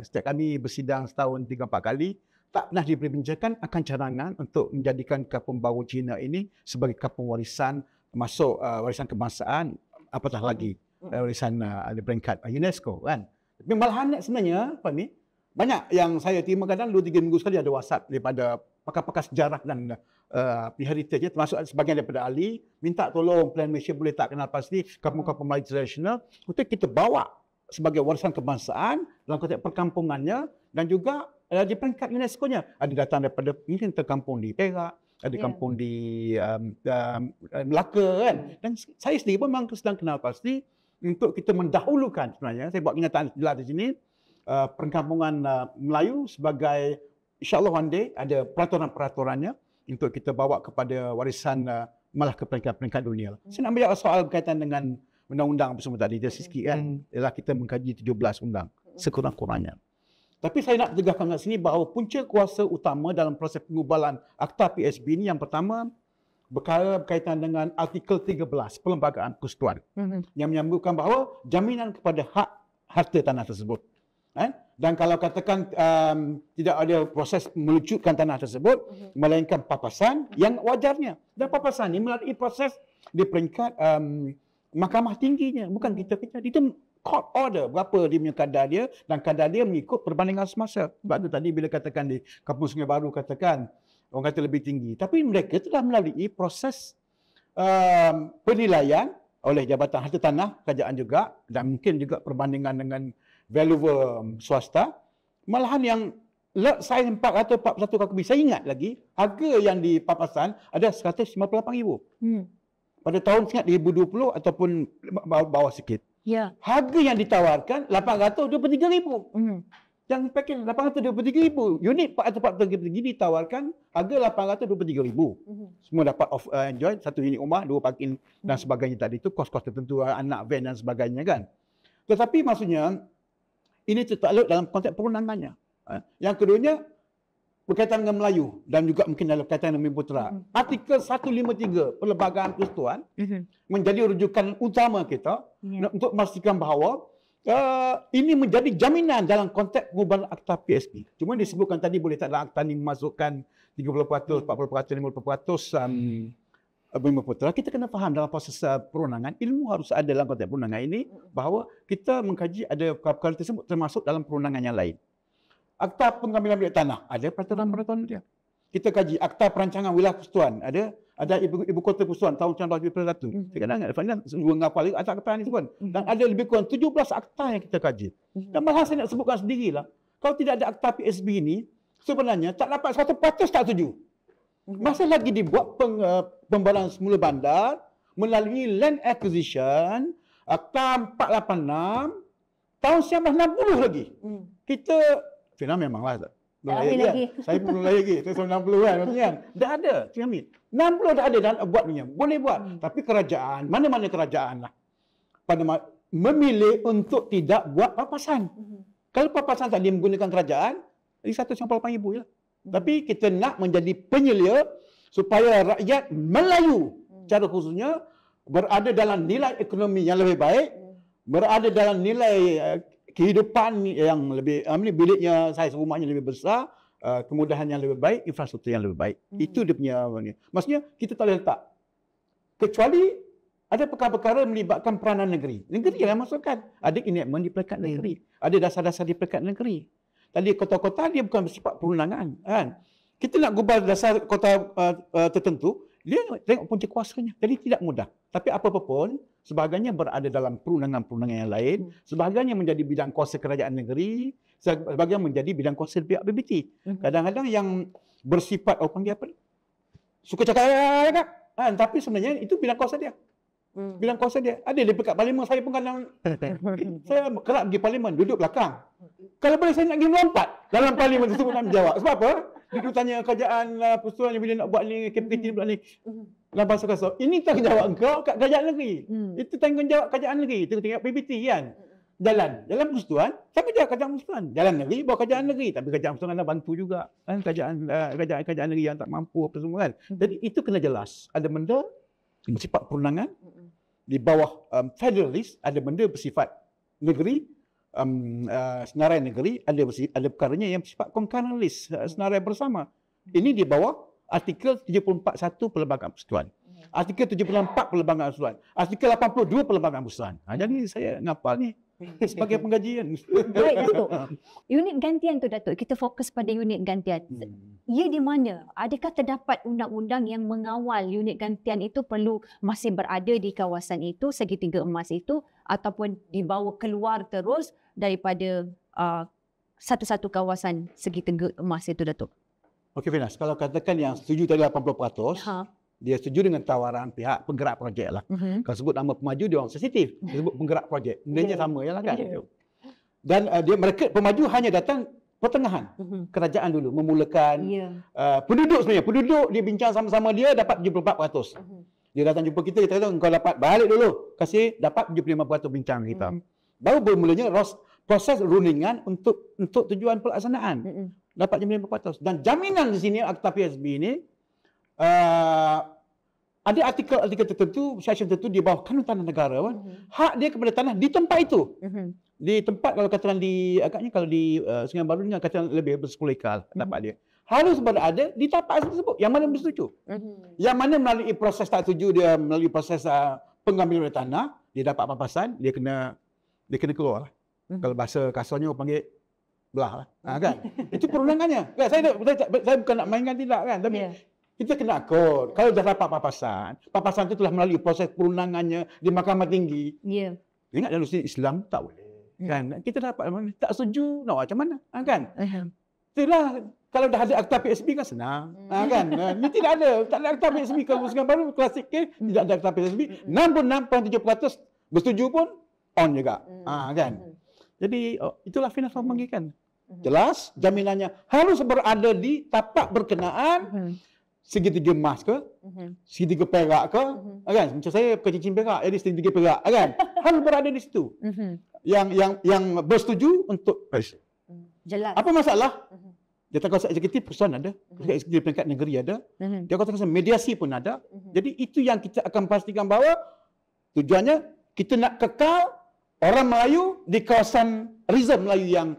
Setiap kami bersidang setahun 3-4 kali, tak pernah diperbincangkan akan cadangan untuk menjadikan Kampung Baru Cina ini sebagai kampung warisan, masuk warisan kebangsaan, apatah lagi warisan ada peringkat UNESCO kan. Tapi malahan sebenarnya apa ni, banyak yang saya terima kadang 2-3 minggu sekali ada WhatsApp daripada pakar-pakar sejarah dan heritage, termasuk sebagian daripada ahli, minta tolong Plan Malaysia boleh tak kenal pasti kampung-kampung Melayu tradisional untuk kita bawa sebagai warisan kebangsaan dalam konteks perkampungannya, dan juga di peringkat UNESCO-nya. Ada datang daripada mungkin terkampung di Perak, ada kampung di Melaka kan. Dan saya sendiri pun memang sedang kenal pasti untuk kita mendahulukan sebenarnya. Saya buat kenyataan jelas di sini perkampungan Melayu sebagai, insya-Allah one day ada peraturan-peraturannya untuk kita bawa kepada warisan malah ke peringkat-peringkat dunia. Saya nak menjawab soal berkaitan dengan undang-undang apa semua tadi. Dia sikit kan. Ialah kita mengkaji 17 undang sekurang-kurangnya. Tapi saya nak tegaskan kat sini bahawa punca kuasa utama dalam proses pengubalan Akta PSB ini yang pertama berkaitan dengan artikel 13 Perlembagaan Persekutuan yang menyebutkan bahawa jaminan kepada hak harta tanah tersebut. Dan kalau katakan tidak ada proses melucutkan tanah tersebut, melainkan papasan yang wajarnya. Dan papasan ini melalui proses di peringkat mahkamah tingginya, bukan kita. Itu court order, berapa dia punya kadar dia, dan kadar dia mengikut perbandingan semasa. Sebab tu tadi bila katakan di Kampung Sungai Baru katakan orang kata lebih tinggi, tapi mereka telah melalui proses penilaian oleh Jabatan Harta Tanah Kerajaan juga, dan mungkin juga perbandingan dengan valuer swasta. Malahan yang lot saiz 441 kaki, saya ingat lagi harga yang di papasan ada 158,000 pada tahun 2020 ataupun bawah sikit. Ya. Harga yang ditawarkan 823,000. Yang package 823,000. Unit 443 ditawarkan harga 823,000. Semua dapat enjoy satu unit rumah, 2 parking dan sebagainya tadi itu, kos-kos tertentu, anak van dan sebagainya kan. Tetapi maksudnya ini tertakluk dalam konteks perundangannya. Yang keduanya berkaitan dengan Melayu dan juga mungkin dalam kaitan dengan Bumi Putera. Artikel 153 Perlembagaan Persekutuan menjadi rujukan utama kita untuk memastikan bahawa ini menjadi jaminan dalam konteks pengubahan Akta PSB. Cuma disebutkan tadi boleh tak dalam akta ini memasukkan 30%, 40%, 50% Bumi Putera. Kita kena faham dalam proses perundangan, ilmu harus ada dalam konteks perundangan ini bahawa kita mengkaji ada perkara tersebut termasuk dalam perundangan yang lain. Akta pengambilan milik tanah, ada peraturan-peraturan dia. Kita kaji Akta Perancangan Wilayah Persekutuan, ada ibu kota persekutuan tahun 1991. Saya kadang ingat, dua ngapal akta ni pun. Dan ada lebih kurang 17 akta yang kita kaji. Dan malah saya nak sebutkan sendirilah, kalau tidak ada Akta PSB ini, sebenarnya tak dapat 100% tak setuju. Masih lagi dibuat pembayaran semula bandar melalui Land Acquisition, Akta 486, tahun 1960 lagi. Kita Fina memanglah tak lagi. Saya pun lagi. Saya 90 kan maksudnya kan. Dah ada. 60 dah ada dan buat punya. Boleh buat. Tapi kerajaan, mana-mana kerajaan lah memilih untuk tidak buat papasan. Kalau papasan tadi menggunakan kerajaan, jadi 198,000 je lah. Tapi kita nak menjadi penyelia supaya rakyat Melayu secara khususnya berada dalam nilai ekonomi yang lebih baik, berada dalam nilai kehidupan yang lebih, biliknya, saiz rumahnya lebih besar, kemudahan yang lebih baik, infrastruktur yang lebih baik. Itu dia punya. Maksudnya kita tak boleh letak. Kecuali ada perkara-perkara melibatkan peranan negeri. Negeri yang masukkan. Ada enactment di peringkat negeri. Ada dasar-dasar di peringkat negeri. Tadi kota-kota dia bukan bersifat perundangan. Kan? Kita nak gubal dasar kota tertentu, dia tengok punca kuasanya. Jadi tidak mudah. Tapi apa-apa pun, sebagainya berada dalam perundangan-perundangan yang lain. Sebagainya menjadi bidang kuasa kerajaan negeri. Sebagainya menjadi bidang kuasa pihak BBT. Kadang-kadang yang bersifat, panggil apa ni? Suka cakap, Tapi sebenarnya itu bidang kuasa dia. Bidang kuasa dia. Ada di dekat parlimen, saya pun kadang saya kerap pergi parlimen, duduk belakang. Kalau boleh saya nak pergi melompat dalam parlimen tersebut nak menjawab. Sebab apa? Dia tanya kerajaan persatuan bila nak buat ni, KPKT ni buat ni. Dalam bahasa kasar, ini tanggungjawab engkau kat kerajaan negeri. Itu tanggungjawab kerajaan negeri. Tengok PBT kan. Jalan persekutuan, tanggungjawab kerajaan persekutuan. Jalan negeri, bawa kerajaan negeri. Tapi kerajaan persekutuan ada bantu juga. Kan? Kerajaan negeri yang tak mampu apa semua kan. Jadi itu kena jelas. Ada benda bersifat perundangan. Di bawah federalist, ada benda bersifat negeri. Senarai negeri, ada perkaranya yang bersifat concurrentist, senarai bersama. Ini di bawah artikel 74.1 Perlembagaan Persekutuan. Artikel 74 Perlembagaan Persekutuan. Artikel 82 Perlembagaan Persekutuan. Jadi saya ngapal ni sebagai pengkajian. Baik, Datuk. Unit gantian tu, Datuk. Kita fokus pada unit gantian. Ia di mana? Adakah terdapat undang-undang yang mengawal unit gantian itu perlu masih berada di kawasan itu, segitiga emas itu, ataupun dibawa keluar terus daripada satu-satu kawasan segitiga emas itu, Datuk? Okey, Finas. Kalau katakan yang setuju tadi 80%, dia setuju dengan tawaran pihak penggerak projek lah. Kalau sebut nama pemaju, dia orang sensitif. Dia sebut penggerak projek. Bendanya sama je lah kan. Dan mereka pemaju hanya datang pertengahan. Kerajaan dulu memulakan. Penduduk sebenarnya. Penduduk dia bincang sama-sama dia dapat 74%. Dia datang jumpa kita kata kau dapat balik dulu. Kasih dapat 75% bincang kita. Baru bermulanya proses rundingan untuk tujuan pelaksanaan. Dapat 75%. Dan jaminan di sini Akta PSB ini ada artikel-artikel tertentu, section tertentu di bawah kanun tanah negara hak dia kepada tanah di tempat itu. Di tempat kalau katakan agaknya kalau di Sungai Baru ni katakan lebih ber-10 ekar dapat dia. Harus berada di tapak tersebut yang mana bersetuju. Yang mana melalui proses tak setuju, dia melalui proses pengambilan tanah, dia dapat papasan, dia kena keluar lah. Kalau bahasa kasarnya orang panggil belah lah. Kan? Itu perundangannya. Kan? Saya bukan nak mainkan tidak kan, tapi kita kena akut. Kalau dah dapat papasan itu telah melalui proses perundangannya di Mahkamah Tinggi. Ingat dalam Islam tak boleh. Kan? Kita dapat tak setuju, nak macam mana? Kan? Itulah kalau dah ada Akta PSB kan senang. Kan? Ini tak ada Akta PSB. Kalau Sungai Baru klasik tidak ada Akta PSB. 66.7% bersetuju pun on juga. Kan? Jadi itulah Finas memanggilkan. Jelas jaminannya harus berada di tapak berkenaan. Segitiga emas ke, segitiga perak ke, kan? Macam saya pakai cincin perak, jadi segitiga perak, kan? Harus berada di situ. Yang bersetuju untuk jelas. Apa masalah? Dia tak kuasa eksekutif persatuan ada, eksekutif peringkat negeri ada, dia kuasa mediasi pun ada. Jadi itu yang kita akan pastikan bahawa tujuannya kita nak kekal orang Melayu di kawasan reserve Melayu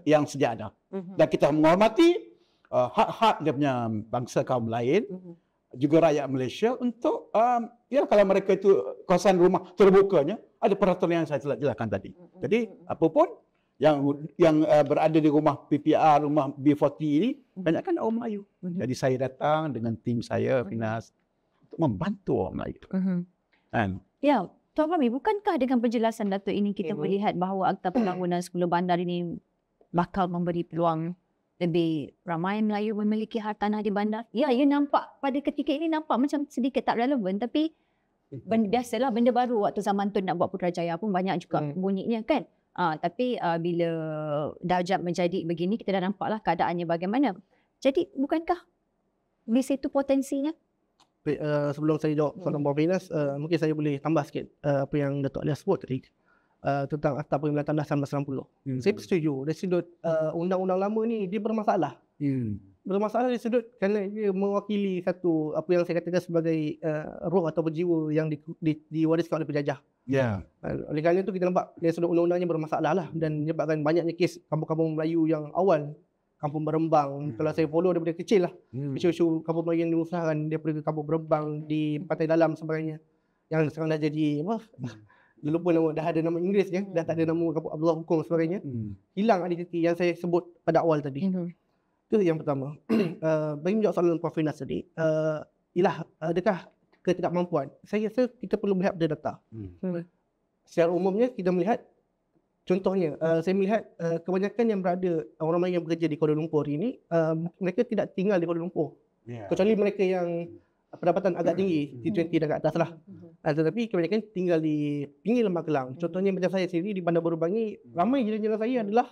yang sedia ada. Dan kita menghormati hak-hak dia punya bangsa kaum lain, juga rakyat Malaysia untuk kalau mereka itu kawasan rumah terbukanya ada peraturan yang saya telah jelaskan tadi. Jadi apapun yang berada di rumah PPR, rumah B40 ini banyakkan orang Melayu. Jadi saya datang dengan tim saya Finas untuk membantu orang Melayu. Kan? Ya, Tuan Fahmi, bukankah dengan penjelasan Datuk ini kita melihat bahawa Akta Pembangunan 10 bandar ini bakal memberi peluang lebih ramai Melayu memiliki hartanah di bandar? Ya, ia nampak pada ketika ini nampak macam sedikit tak relevan, tapi biasalah benda baru waktu zaman tu nak buat Putrajaya pun banyak juga bunyinya kan. Tapi bila darjat menjadi begini, kita dah nampaklah keadaannya bagaimana. Jadi bukankah di situ potensinya? Sebelum saya jawab soalan Puan Finas, mungkin saya boleh tambah sikit apa yang Datuk Alia sebut tadi tentang Akta Pemilihan Tanah 1960. Saya setuju dari sudut undang-undang lama ni dia bermasalah. Bermasalah dari sudut kerana dia mewakili satu apa yang saya katakan sebagai roh atau jiwa yang diwariskan oleh penjajah. Oleh kerana itu kita nampak dari sudut undang-undangnya bermasalah lah, dan menyebabkan banyaknya kes kampung-kampung Melayu yang awal, Kampung Berembang, kalau saya follow daripada kecil lah, isu-isu kampung Melayu yang dimusnahkan daripada Kampung Berembang di Pantai Dalam sebagainya, yang sekarang dah jadi dah lupa nama, dah ada nama Inggeris je, dah tak ada nama Kampung Abdullah Hukum sebagainya, hilang identiti yang saya sebut pada awal tadi. Itu yang pertama. Bagi menjawab soalan Puan Finas tadi, ialah adakah ketidakmampuan? Saya rasa kita perlu melihat pada data. Secara umumnya kita melihat, contohnya, saya melihat kebanyakan yang berada, orang Melayu yang bekerja di Kuala Lumpur ini, mereka tidak tinggal di Kuala Lumpur. Kecuali mereka yang pendapatan agak tinggi, T20 dan kat atas lah. Tetapi kebanyakan tinggal di pinggir Lembah Kelang. Contohnya macam saya sendiri di Bandar Baru Bangi, ramai jiran-jiran saya adalah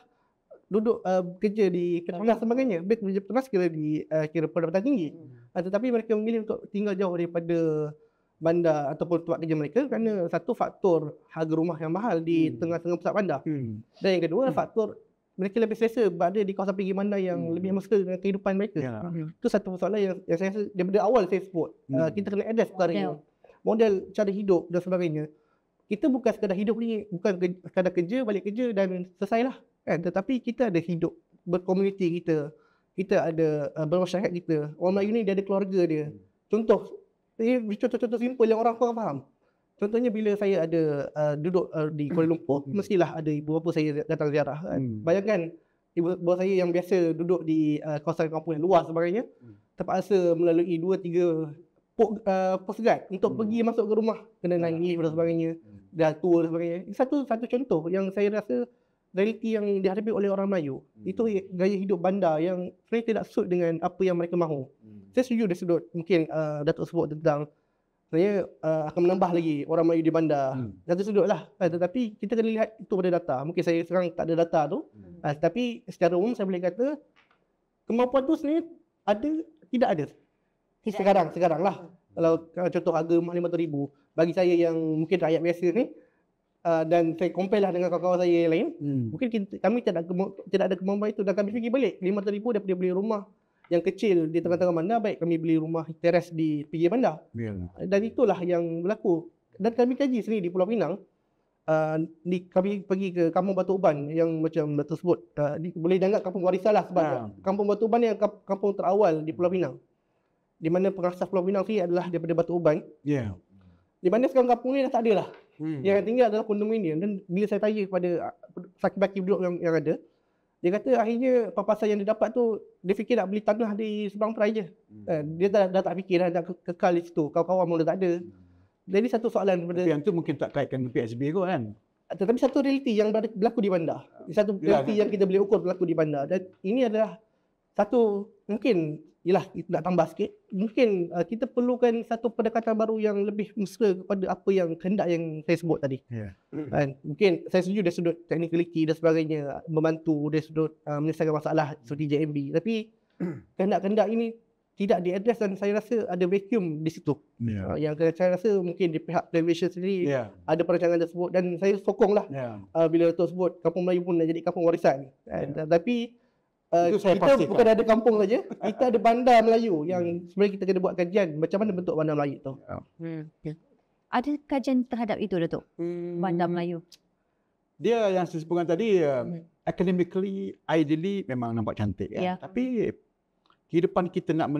duduk kerja di Petronas sebagainya. Petronas kira pendapatan tinggi. Tetapi mereka memilih untuk tinggal jauh daripada bandar ataupun tempat kerja mereka kerana satu faktor harga rumah yang mahal di tengah-tengah pusat bandar. Dan yang kedua faktor mereka lebih selesa berada di kawasan pinggir bandar yang lebih mesra dengan kehidupan mereka. Itu satu persoalan yang saya rasa daripada awal saya sebut. Kita kena address perkara ini. Model cara hidup dan sebagainya. Kita bukan sekadar hidup ni, bukan sekadar kerja, balik kerja dan selesailah. Tetapi kita ada hidup berkomuniti kita. Kita ada bermasyarakat kita. Orang Melayu ni dia ada keluarga dia. Contoh-contoh simple yang orang kurang faham. Contohnya bila saya ada duduk di Kuala Lumpur, mestilah ada ibu bapa saya datang ziarah. Bayangkan ibu bapa saya yang biasa duduk di kawasan kampung yang luas sebagainya, terpaksa melalui 2-3 pos guard untuk pergi masuk ke rumah, kena naik lift dan sebagainya, dah tua dan sebagainya. Satu contoh yang saya rasa realiti yang dihadapi oleh orang Melayu. Itu gaya hidup bandar yang sebenarnya tidak suit dengan apa yang mereka mahu. Saya setuju dari sudut mungkin Datuk sebut tentang saya akan menambah lagi orang Melayu di bandar. Satu sudut lah. Tetapi kita kena lihat itu pada data. Mungkin saya sekarang tak ada data tu. Tapi secara umum saya boleh kata kemampuan tu sebenarnya ada, tidak ada. Sekarang lah. Kalau contoh harga rumah RM500,000 bagi saya yang mungkin rakyat biasa ni, dan saya compare lah dengan kawan-kawan saya yang lain, mungkin kami tidak ada kemampuan itu dan kami fikir balik RM500,000 daripada beli rumah yang kecil di tengah-tengah bandar, baik kami beli rumah teres di pinggir bandar. Dan itulah yang berlaku. Dan kami kaji sendiri di Pulau Pinang, kami pergi ke Kampung Batu Uban yang macam Datuk sebut, boleh dianggap kampung warisan lah sebab Kampung Batu Uban yang kampung terawal di Pulau Pinang, di mana pengasas Pulau Pinang ni adalah daripada Batu Uban. Di mana sekarang kampung ni dah tak ada lah. Yang tinggal adalah kondominium. Dan bila saya tanya kepada saki-baki penduduk yang ada, dia kata akhirnya papasan yang dia dapat tu, dia fikir nak beli tanah di seberang perai je. Dia dah tak fikir dah nak kekal di situ. Kawan-kawan mula tak ada. Jadi satu soalan pada yang tu mungkin tak kaitkan dengan PSB kot kan. Tetapi satu realiti yang berlaku di bandar. Satu realiti yang kita boleh ukur berlaku di bandar. Dan ini adalah satu mungkin kita nak tambah sikit. Mungkin kita perlukan satu pendekatan baru yang lebih mesra kepada apa yang kehendak yang saya sebut tadi. Mungkin saya setuju dari sudut technicality dan sebagainya, membantu dari sudut menyelesaikan masalah seperti JMB. Tapi kehendak-kehendak ini tidak diadres dan saya rasa ada vacuum di situ. Yang saya rasa mungkin di pihak television sendiri ada perancangan tersebut dan saya sokonglah bila Datuk sebut kampung Melayu pun nak jadi kampung warisan. Tapi kita bukan ada kampung saja, kita ada bandar Melayu yang sebenarnya kita kena buat kajian macam mana bentuk bandar Melayu tu. Ada kajian terhadap itu Datuk? Bandar Melayu. Dia yang saya sebutkan tadi, academically, ideally memang nampak cantik kan. Tapi kehidupan kita nak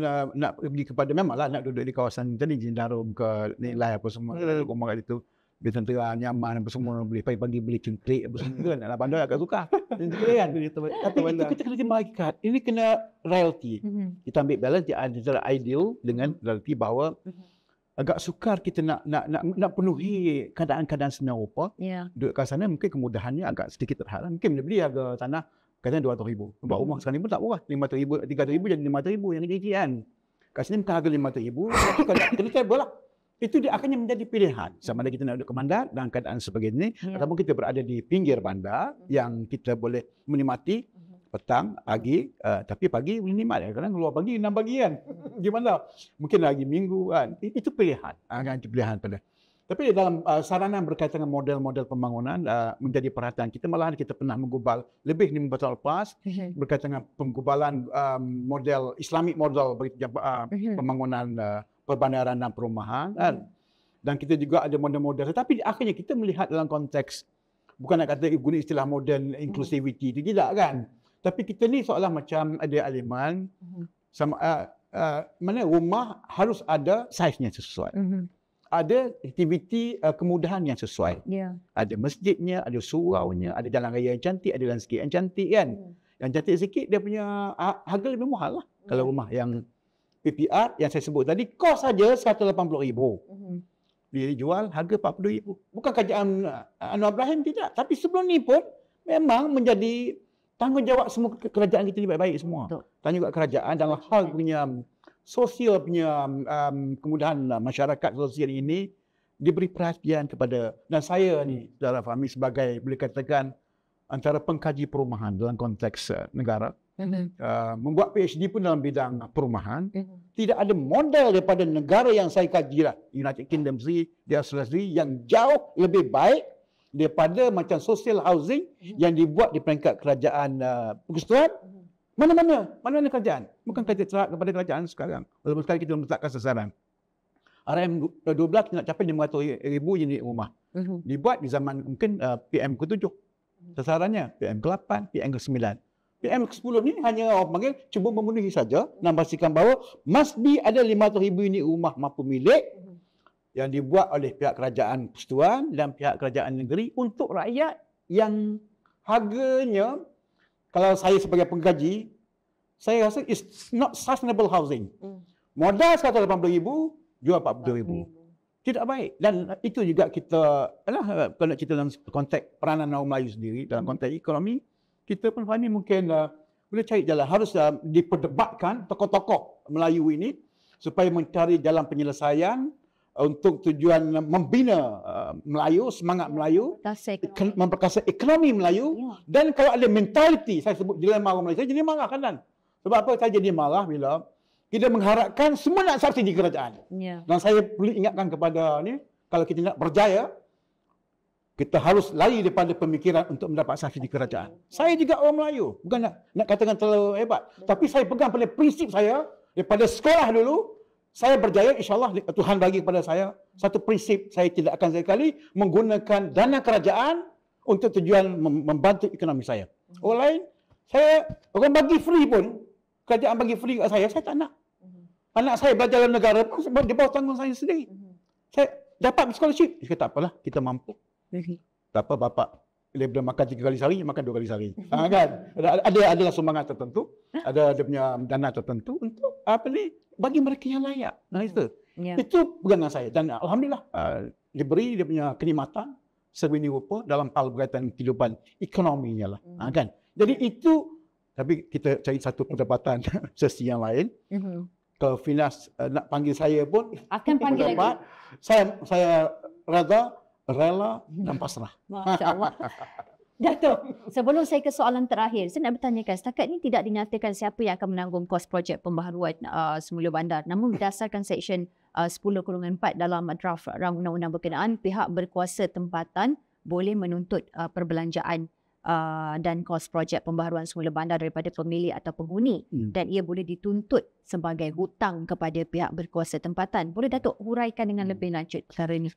pergi kepada, memanglah nak duduk di kawasan tadi Jindarum ke nilai apa semua, rumah kat situ. Bila tentera nyaman apa semua, boleh pagi-pagi beli cengkrik apa semua kan. Anak bandar agak suka. Cengkrik kan. Tapi itu kita kena timbang hakikat. Ini kena reality. Kita ambil balance antara ideal dengan reality bahawa agak sukar kita nak penuhi keadaan-keadaan sebenar rupa. Duduk kat sana mungkin kemudahannya agak sedikit terhalang. Mungkin boleh beli harga tanah katanya RM200,000. Sebab rumah sekarang ni pun tak murah. RM500,000, RM300,000 jadi RM500,000 yang kecil kan. Kat sini bukan harga RM500,000. Kena table lah. Itu dia akhirnya menjadi pilihan. Sama ada kita nak duduk ke bandar dalam keadaan sebegini, ataupun kita berada di pinggir bandar yang kita boleh menikmati petang, pagi, tapi pagi boleh nikmat. Kadang keluar pagi, 6 pagi kan. Gimana? Mungkin lagi minggu kan. Itu pilihan. Itu pilihan pada. Tapi dalam saranan berkaitan dengan model-model pembangunan menjadi perhatian kita. Malahan kita pernah menggubal lebih 5 tahun lepas berkaitan dengan penggubalan model Islamic model pembangunan perbandaran dan perumahan kan. Dan kita juga ada model-model, tetapi akhirnya kita melihat dalam konteks, bukan nak kata guna istilah modern inclusivity itu tidak kan, tapi kita ni seolah macam ada aliman sama mana rumah harus ada saiznya sesuai, ada aktiviti kemudahan yang sesuai, ada masjidnya, ada suraunya, ada jalan raya yang cantik, ada landscape yang cantik kan. Yang cantik sikit dia punya harga lebih mahal lah. Kalau rumah yang PPR yang saya sebut tadi, kos saja RM180,000. Dia jual harga RM40,000. Bukan kerajaan Anwar Ibrahim, tidak. Tapi sebelum ni pun memang menjadi tanggungjawab semua kerajaan kita ni baik-baik semua. Tanggungjawab kerajaan dalam hal punya sosial punya kemudahan masyarakat sosial ini diberi perhatian kepada, dan saya ni Saudara Fahmi sebagai boleh katakan antara pengkaji perumahan dalam konteks negara, membuat PhD pun dalam bidang perumahan, tidak ada model daripada negara yang saya kaji lah, United Kingdom sendiri, di Australia sendiri, yang jauh lebih baik daripada macam social housing yang dibuat di peringkat kerajaan persekutuan. Mana-mana kerajaan. Bukan kita serah kepada kerajaan sekarang. Walaupun sekarang kita meletakkan sasaran. RM12 nak capai 500,000 unit rumah. Dibuat di zaman mungkin PM ke-7. Sasarannya PM ke-8, PM ke-9. PM ke-10 ni hanya orang panggil cuba memenuhi saja dan pastikan bahawa mesti ada 500,000 unit rumah mampu milik yang dibuat oleh pihak kerajaan persekutuan dan pihak kerajaan negeri untuk rakyat yang harganya, kalau saya sebagai pengkaji, saya rasa it's not sustainable housing. Modal 180,000, jual 42,000. Tidak baik. Dan itu juga kita, kalau nak cerita dalam konteks peranan orang Melayu sendiri, dalam konteks ekonomi, kita pun Fahmi mungkin boleh cari jalan. Harus diperdebatkan tokoh-tokoh Melayu ini supaya mencari jalan penyelesaian untuk tujuan membina Melayu, semangat Melayu, memperkasa ekonomi Melayu, dan kalau ada mentaliti, saya sebut dilema orang Melayu, saya jadi marah kadang. Sebab apa saya jadi marah bila kita mengharapkan semua nak subsidi kerajaan. Dan saya perlu ingatkan kepada ni, kalau kita nak berjaya, kita harus lari daripada pemikiran untuk mendapat subsidi kerajaan. Saya juga orang Melayu, bukan nak katakan terlalu hebat, tapi saya pegang pada prinsip saya daripada sekolah dulu. Saya berjaya, insyaAllah Tuhan bagi kepada saya satu prinsip, saya tidak akan sekali menggunakan dana kerajaan untuk tujuan membantu ekonomi saya. Orang lain, orang bagi free pun, kerajaan bagi free kat saya tak nak. Anak saya belajar dalam negara pun sebab di bawah tanggungan saya sendiri. Saya dapat scholarship, dia kata tak apalah, kita mampu. Tak apa bapak, dia boleh makan 3 kali sehari, makan 2 kali sehari. Kan? Adalah sumbangan tertentu, ada dia punya dana tertentu untuk bagi mereka yang layak. Itu pegangan saya. Dan alhamdulillah diberi dia punya kenikmatan sedemikian rupa dalam hal berkaitan kehidupan ekonominya lah. Kan? Jadi itu, tapi kita cari satu perdebatan sesi yang lain. Kalau Finas nak panggil saya pun akan panggil lagi. Saya rela dan pasrah. Masya-Allah. Datuk, sebelum saya ke soalan terakhir, saya nak bertanyakan, setakat ini tidak dinyatakan siapa yang akan menanggung kos projek pembaharuan semula bandar. Namun berdasarkan Seksyen 10/4 dalam draft rang undang-undang berkenaan, pihak berkuasa tempatan boleh menuntut perbelanjaan dan kos projek pembaharuan semula bandar daripada pemilik atau penghuni, dan ia boleh dituntut sebagai hutang kepada pihak berkuasa tempatan. Boleh Datuk huraikan dengan lebih lanjut perkara ini?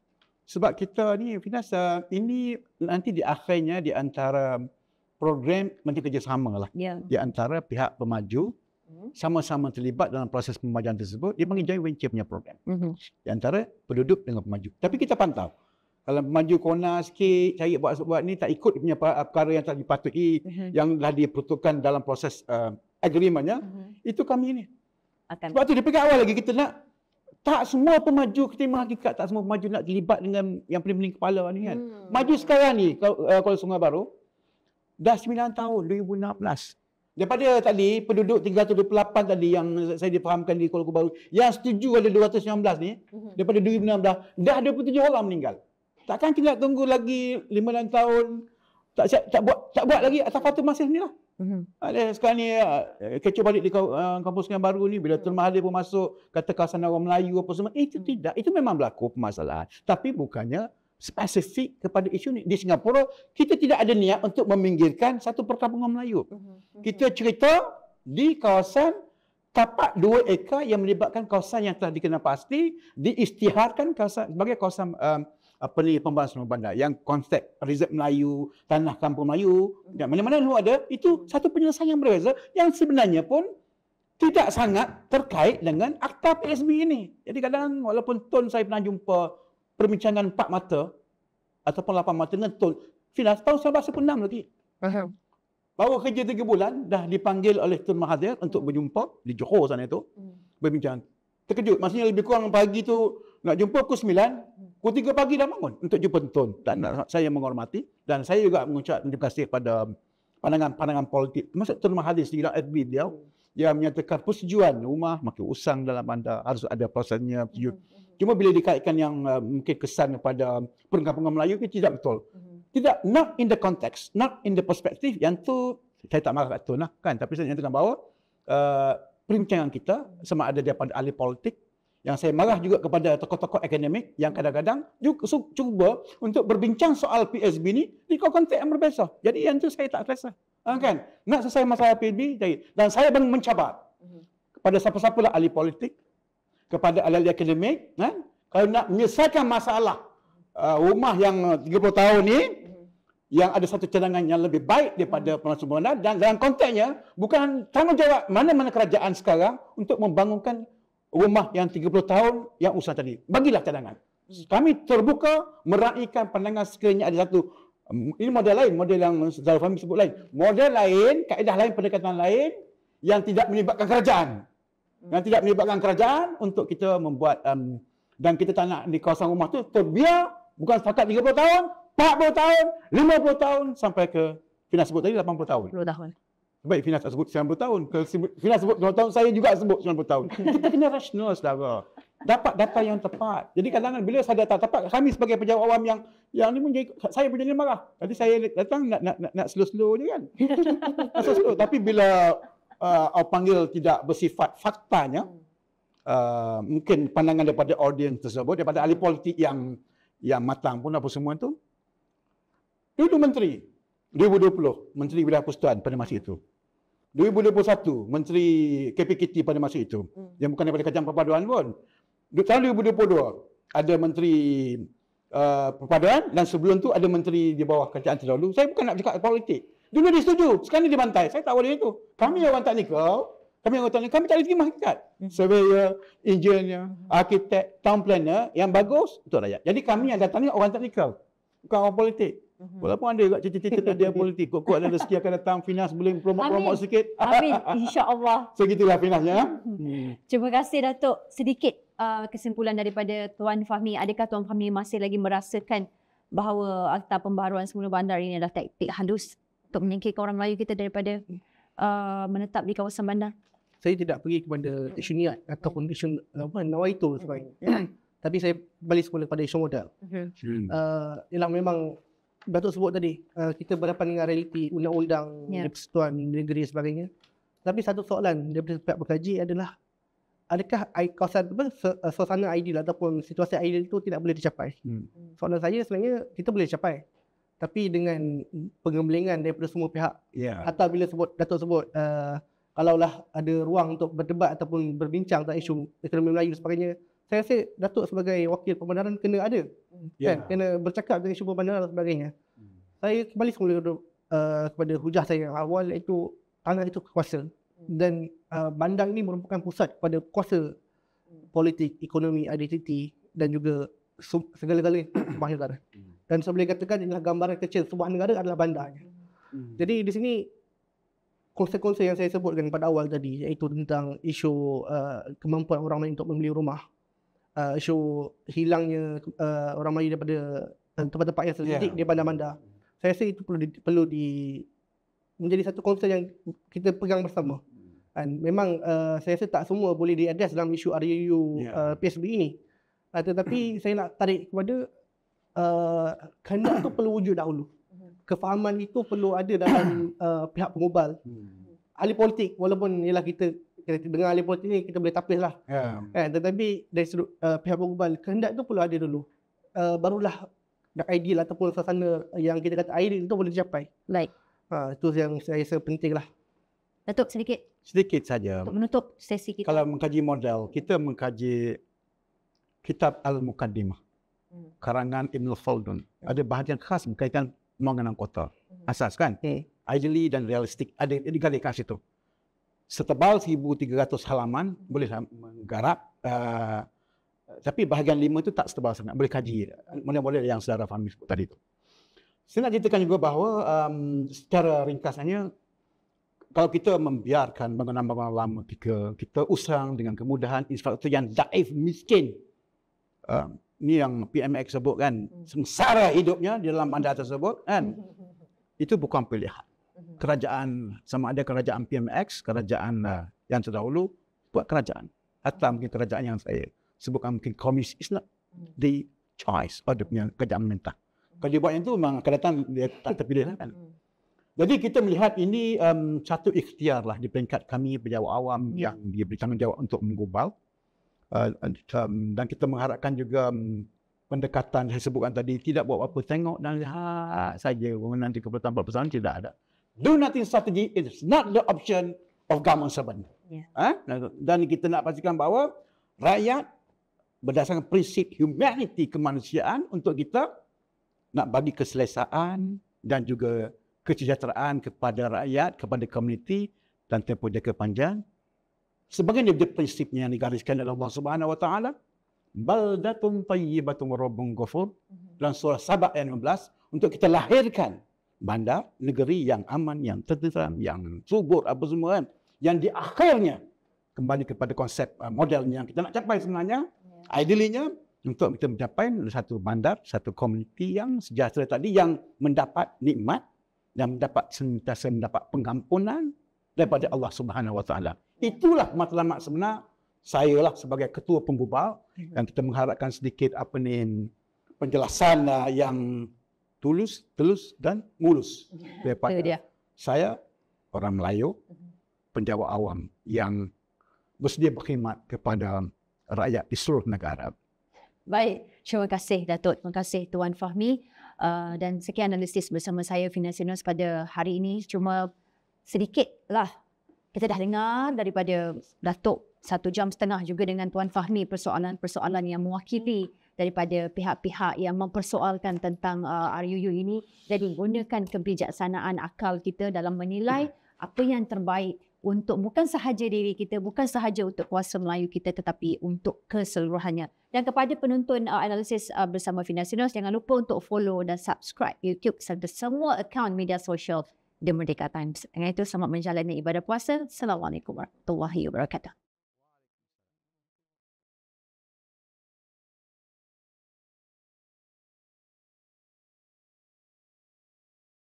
Sebab kita ni, Finas, ini nanti di akhirnya di antara program nanti kerjasama lah. Di antara pihak pemaju sama-sama terlibat dalam proses pemajuan tersebut, dia panggil joint venture punya program. Di antara penduduk dengan pemaju. Tapi kita pantau. Kalau maju corner sikit, cari buat ni tak ikut punya perkara yang tak dipatuhi, yang dah diperuntukkan dalam proses agreementnya, itu kami ni. Sebab tu daripada awal lagi kita nak, tak semua pemaju ketimah hakikat, tak semua pemaju nak terlibat dengan yang pening-pening kepala ni kan. Maju sekarang ni, kalau Sungai Baru, dah 9 tahun, 2016. Daripada tadi, penduduk 328 tadi yang saya difahamkan di Kuala Baru, yang setuju ada 219 ni, daripada 2016, dah 27 orang meninggal. Takkan kita nak tunggu lagi 5-6 tahun, tak buat lagi atas faktor masih ni lah. Sekarang ni kecoh balik di kampus yang baru ni, bila Tun Mahathir pun masuk, kata kawasan orang Melayu apa semua, itu tidak. Itu memang berlaku permasalahan. Tapi bukannya spesifik kepada isu ni. Di Singapura, kita tidak ada niat untuk meminggirkan satu perkampungan Melayu. Kita cerita di kawasan tapak 2 ekar yang melibatkan kawasan yang telah dikenal pasti, diisytiharkan kawasan sebagai kawasan pembangunan bandar yang konsep reserve Melayu, tanah kampung Melayu, dan mana-mana ada, itu satu penyelesaian yang berbeza yang sebenarnya pun tidak sangat terkait dengan akta PSB ini. Jadi kadang walaupun Tun saya pernah jumpa perbincangan 4 mata ataupun 8 mata dengan Tun, Finas tahun 1996 lagi. Baru kerja 3 bulan dah dipanggil oleh Tun Mahathir untuk berjumpa di Johor sana itu, berbincang. Terkejut, maksudnya lebih kurang pagi tu nak jumpa pukul 9, pukul 3 pagi dah bangun untuk jumpa Tun. Dan saya menghormati dan saya juga mengucap terima kasih pada pandangan politik termasuk Tun Mahathir sendiri FB dia yang menyatakan persetujuan rumah makin usang dalam bandar harus ada prosesnya persetujuan. Cuma bila dikaitkan yang mungkin kesan kepada perenggan-perenggan Melayu itu tidak betul. Tidak, not in the context, not in the perspective. Yang tu saya tak marah kat tu lah kan, tapi saya nyatakan bahawa perbincangan kita sama ada daripada ahli politik, yang saya marah juga kepada tokoh-tokoh akademik yang kadang-kadang juga cuba untuk berbincang soal PSB ni di konteks yang berbeza. Jadi yang tu saya tak rasa. Kan? Nak selesai masalah PSB, dan saya pun mencabar kepada siapa-siapa lah ahli politik, kepada ahli akademik, kan? Kalau nak menyelesaikan masalah rumah yang 30 tahun ni, yang ada satu cadangan yang lebih baik daripada penguasa bandar, dan dalam konteksnya bukan tanggungjawab mana-mana kerajaan sekarang untuk membangunkan rumah yang 30 tahun yang usang tadi. Bagilah cadangan. Kami terbuka meraihkan pandangan sekiranya ada satu, ini model lain, model yang Saudara Fahmi sebut lain. Model lain, kaedah lain, pendekatan lain yang tidak melibatkan kerajaan. Yang tidak melibatkan kerajaan untuk kita membuat, dan kita tak nak di kawasan rumah tu terbiar bukan setakat 30 tahun, 40 tahun, 50 tahun sampai ke Fina sebut tadi 80 tahun. 10 tahun. Baik, Fina tak sebut 90 tahun. Kalau Fina sebut 90 tahun, saya juga sebut 90 tahun. Kita kena rasional, saudara. Dapat data yang tepat. Jadi kadang-kadang bila saya data tepat, kami sebagai pejabat awam yang ni menjadi, saya menjadi marah. Tadi saya datang nak slow-slow je kan. Slow. Tapi bila awak panggil tidak bersifat faktanya, mungkin pandangan daripada audiens tersebut, daripada ahli politik yang matang pun apa semua tu. Dulu Menteri 2020, Menteri Wilayah Persekutuan pada masa itu. 2021, Menteri KPKT pada masa itu. Yang bukan daripada Kerajaan Perpaduan pun. Tahun 2022, ada Menteri Perpaduan, dan sebelum tu ada Menteri di bawah kerajaan terdahulu. Saya bukan nak cakap politik. Dulu dia setuju, sekarang dia dibantai. Saya tak boleh itu. Kami orang teknikal, kami tak boleh terima hakikat. Surveyor, engineer, arkitek, town planner yang bagus untuk rakyat. Jadi kami yang datang ni orang teknikal, bukan orang politik. Walaupun ada juga cita-cita dia politik. Kok ada rezeki akan datang, Finas boleh promote sikit. Amin, insya-Allah. Segitulah Finasnya. Terima kasih Datuk. Sedikit kesimpulan daripada Tuan Fahmi. Adakah Tuan Fahmi masih lagi merasakan bahawa Akta Pembaharuan Semula Bandar ini adalah taktik halus untuk menyingkirkan orang Melayu kita daripada menetap di kawasan bandar? Saya tidak pergi kepada isu niat ataupun isu nawaitu sebenarnya. Tapi saya balik semula kepada isu modal. Ialah memang Datuk sebut tadi, kita berhadapan dengan realiti undang-undang persekutuan negeri dan sebagainya. Tapi satu soalan daripada pihak pengkaji adalah, adakah kawasan suasana ideal ataupun situasi ideal itu tidak boleh dicapai? Soalan saya sebenarnya kita boleh capai. Tapi dengan pengembelingan daripada semua pihak. Atau bila Datuk sebut, kalaulah ada ruang untuk berdebat ataupun berbincang tentang isu ekonomi Melayu dan sebagainya, saya rasa Datuk sebagai wakil pembandaran kena ada. Kan? Kena bercakap tentang isu pembandaran dan sebagainya. Saya kembali semula kepada hujah saya yang awal, iaitu tanah itu kuasa. Dan bandar ini merupakan pusat kepada kuasa politik, ekonomi, identiti dan juga segala-galanya sebuah negara. Dan saya boleh katakan inilah gambaran kecil sebuah negara adalah bandarnya. Jadi di sini konsep-konsep yang saya sebutkan pada awal tadi, iaitu tentang isu kemampuan orang Melayu untuk membeli rumah, isu hilangnya orang Melayu daripada tempat-tempat yang strategik di bandar-bandar. Saya rasa itu perlu menjadi satu konsep yang kita pegang bersama. Dan memang saya rasa tak semua boleh diadres dalam isu RUU PSB ini. Tetapi saya nak tarik kepada kehendak itu perlu wujud dahulu. Kefahaman itu perlu ada dalam pihak pengubal. Ahli politik, walaupun ialah kita dengar ahli politik ni kita boleh tapis lah. Tetapi dari sudut pihak pengubal, kehendak itu perlu ada dulu. Barulah ideal ataupun suasana yang kita kata ideal itu boleh dicapai. Baik. Itu yang saya rasa penting lah. Datuk, sedikit. Sedikit saja. Untuk menutup sesi kita. Kalau mengkaji model, kita mengkaji Kitab Al-Muqaddimah, karangan Ibn Khaldun. Ada bahagian khas berkaitan pembangunan kota. Asas kan? Ideally dan realistik. Ada digalikan situ. Setebal 1,300 halaman, boleh menggarap. Tapi bahagian 5 itu tak setebal sangat. Boleh kaji. Model-model yang saudara Fahmi sebut tadi itu. Saya nak ceritakan juga bahawa secara ringkasannya, kalau kita membiarkan bangunan-bangunan lama kita usang dengan kemudahan infrastruktur yang daif, miskin. Ni yang PMX sebut kan, sengsara hidupnya di dalam bandar tersebut kan. Itu bukan pilihan. kerajaan, sama ada kerajaan PMX, kerajaan yang terdahulu, buat kerajaan. Atau mungkin kerajaan yang saya sebutkan mungkin komunis. It's not the choice of dia punya kerajaan pemerintah. Kalau dia buat yang itu, memang akan datang dia tak terpilih kan. Jadi kita melihat ini satu ikhtiar lah di peringkat kami pejabat awam yang dia bertanggungjawab untuk menggubal. Dan kita mengharapkan juga pendekatan saya sebutkan tadi, tidak buat apa, tengok dan lihat saja nanti keputusan 40% tidak ada. Do nothing strategy is not the option of government servant. Dan kita nak pastikan bahawa rakyat berdasarkan prinsip humanity kemanusiaan untuk kita nak bagi keselesaan dan juga kesejahteraan kepada rakyat, kepada komuniti dan tempoh jangka panjang. Sebagaimana dia prinsipnya yang digariskan oleh Allah Subhanahu Wa Taala, baldatun tayyibatun rabbun ghafur, dalam surah Sabah ayat 15, untuk kita lahirkan bandar, negeri yang aman, yang tenteram, yang subur, apa semua kan, yang di akhirnya kembali kepada konsep model yang kita nak capai sebenarnya, idealnya untuk kita mencapai satu bandar, satu komuniti yang sejahtera tadi, yang mendapat nikmat dan sentiasa mendapat pengampunan daripada Allah Subhanahu Wa Taala. Itulah matlamat sebenar saya lah sebagai ketua pembubal, dan kita mengharapkan sedikit penjelasan yang tulus dan mulus daripada saya, orang Melayu, penjawat awam yang bersedia berkhidmat kepada rakyat di seluruh negara. Baik, terima kasih Datuk, terima kasih Tuan Fahmi. Dan sekian analisis bersama saya Financial News pada hari ini. Cuma sedikit lah kita dah dengar daripada Datuk 1 jam setengah juga dengan Tuan Fahmi persoalan-persoalan yang mewakili daripada pihak-pihak yang mempersoalkan tentang RUU ini. Jadi gunakan kebijaksanaan akal kita dalam menilai apa yang terbaik untuk bukan sahaja diri kita, bukan sahaja untuk kuasa Melayu kita, tetapi untuk keseluruhannya. Dan kepada penonton analisis bersama Financial News, jangan lupa untuk follow dan subscribe YouTube serta semua akaun media sosial The Merdeka Times. Dengan itu, selamat menjalani ibadah puasa. Assalamualaikum warahmatullahi wabarakatuh.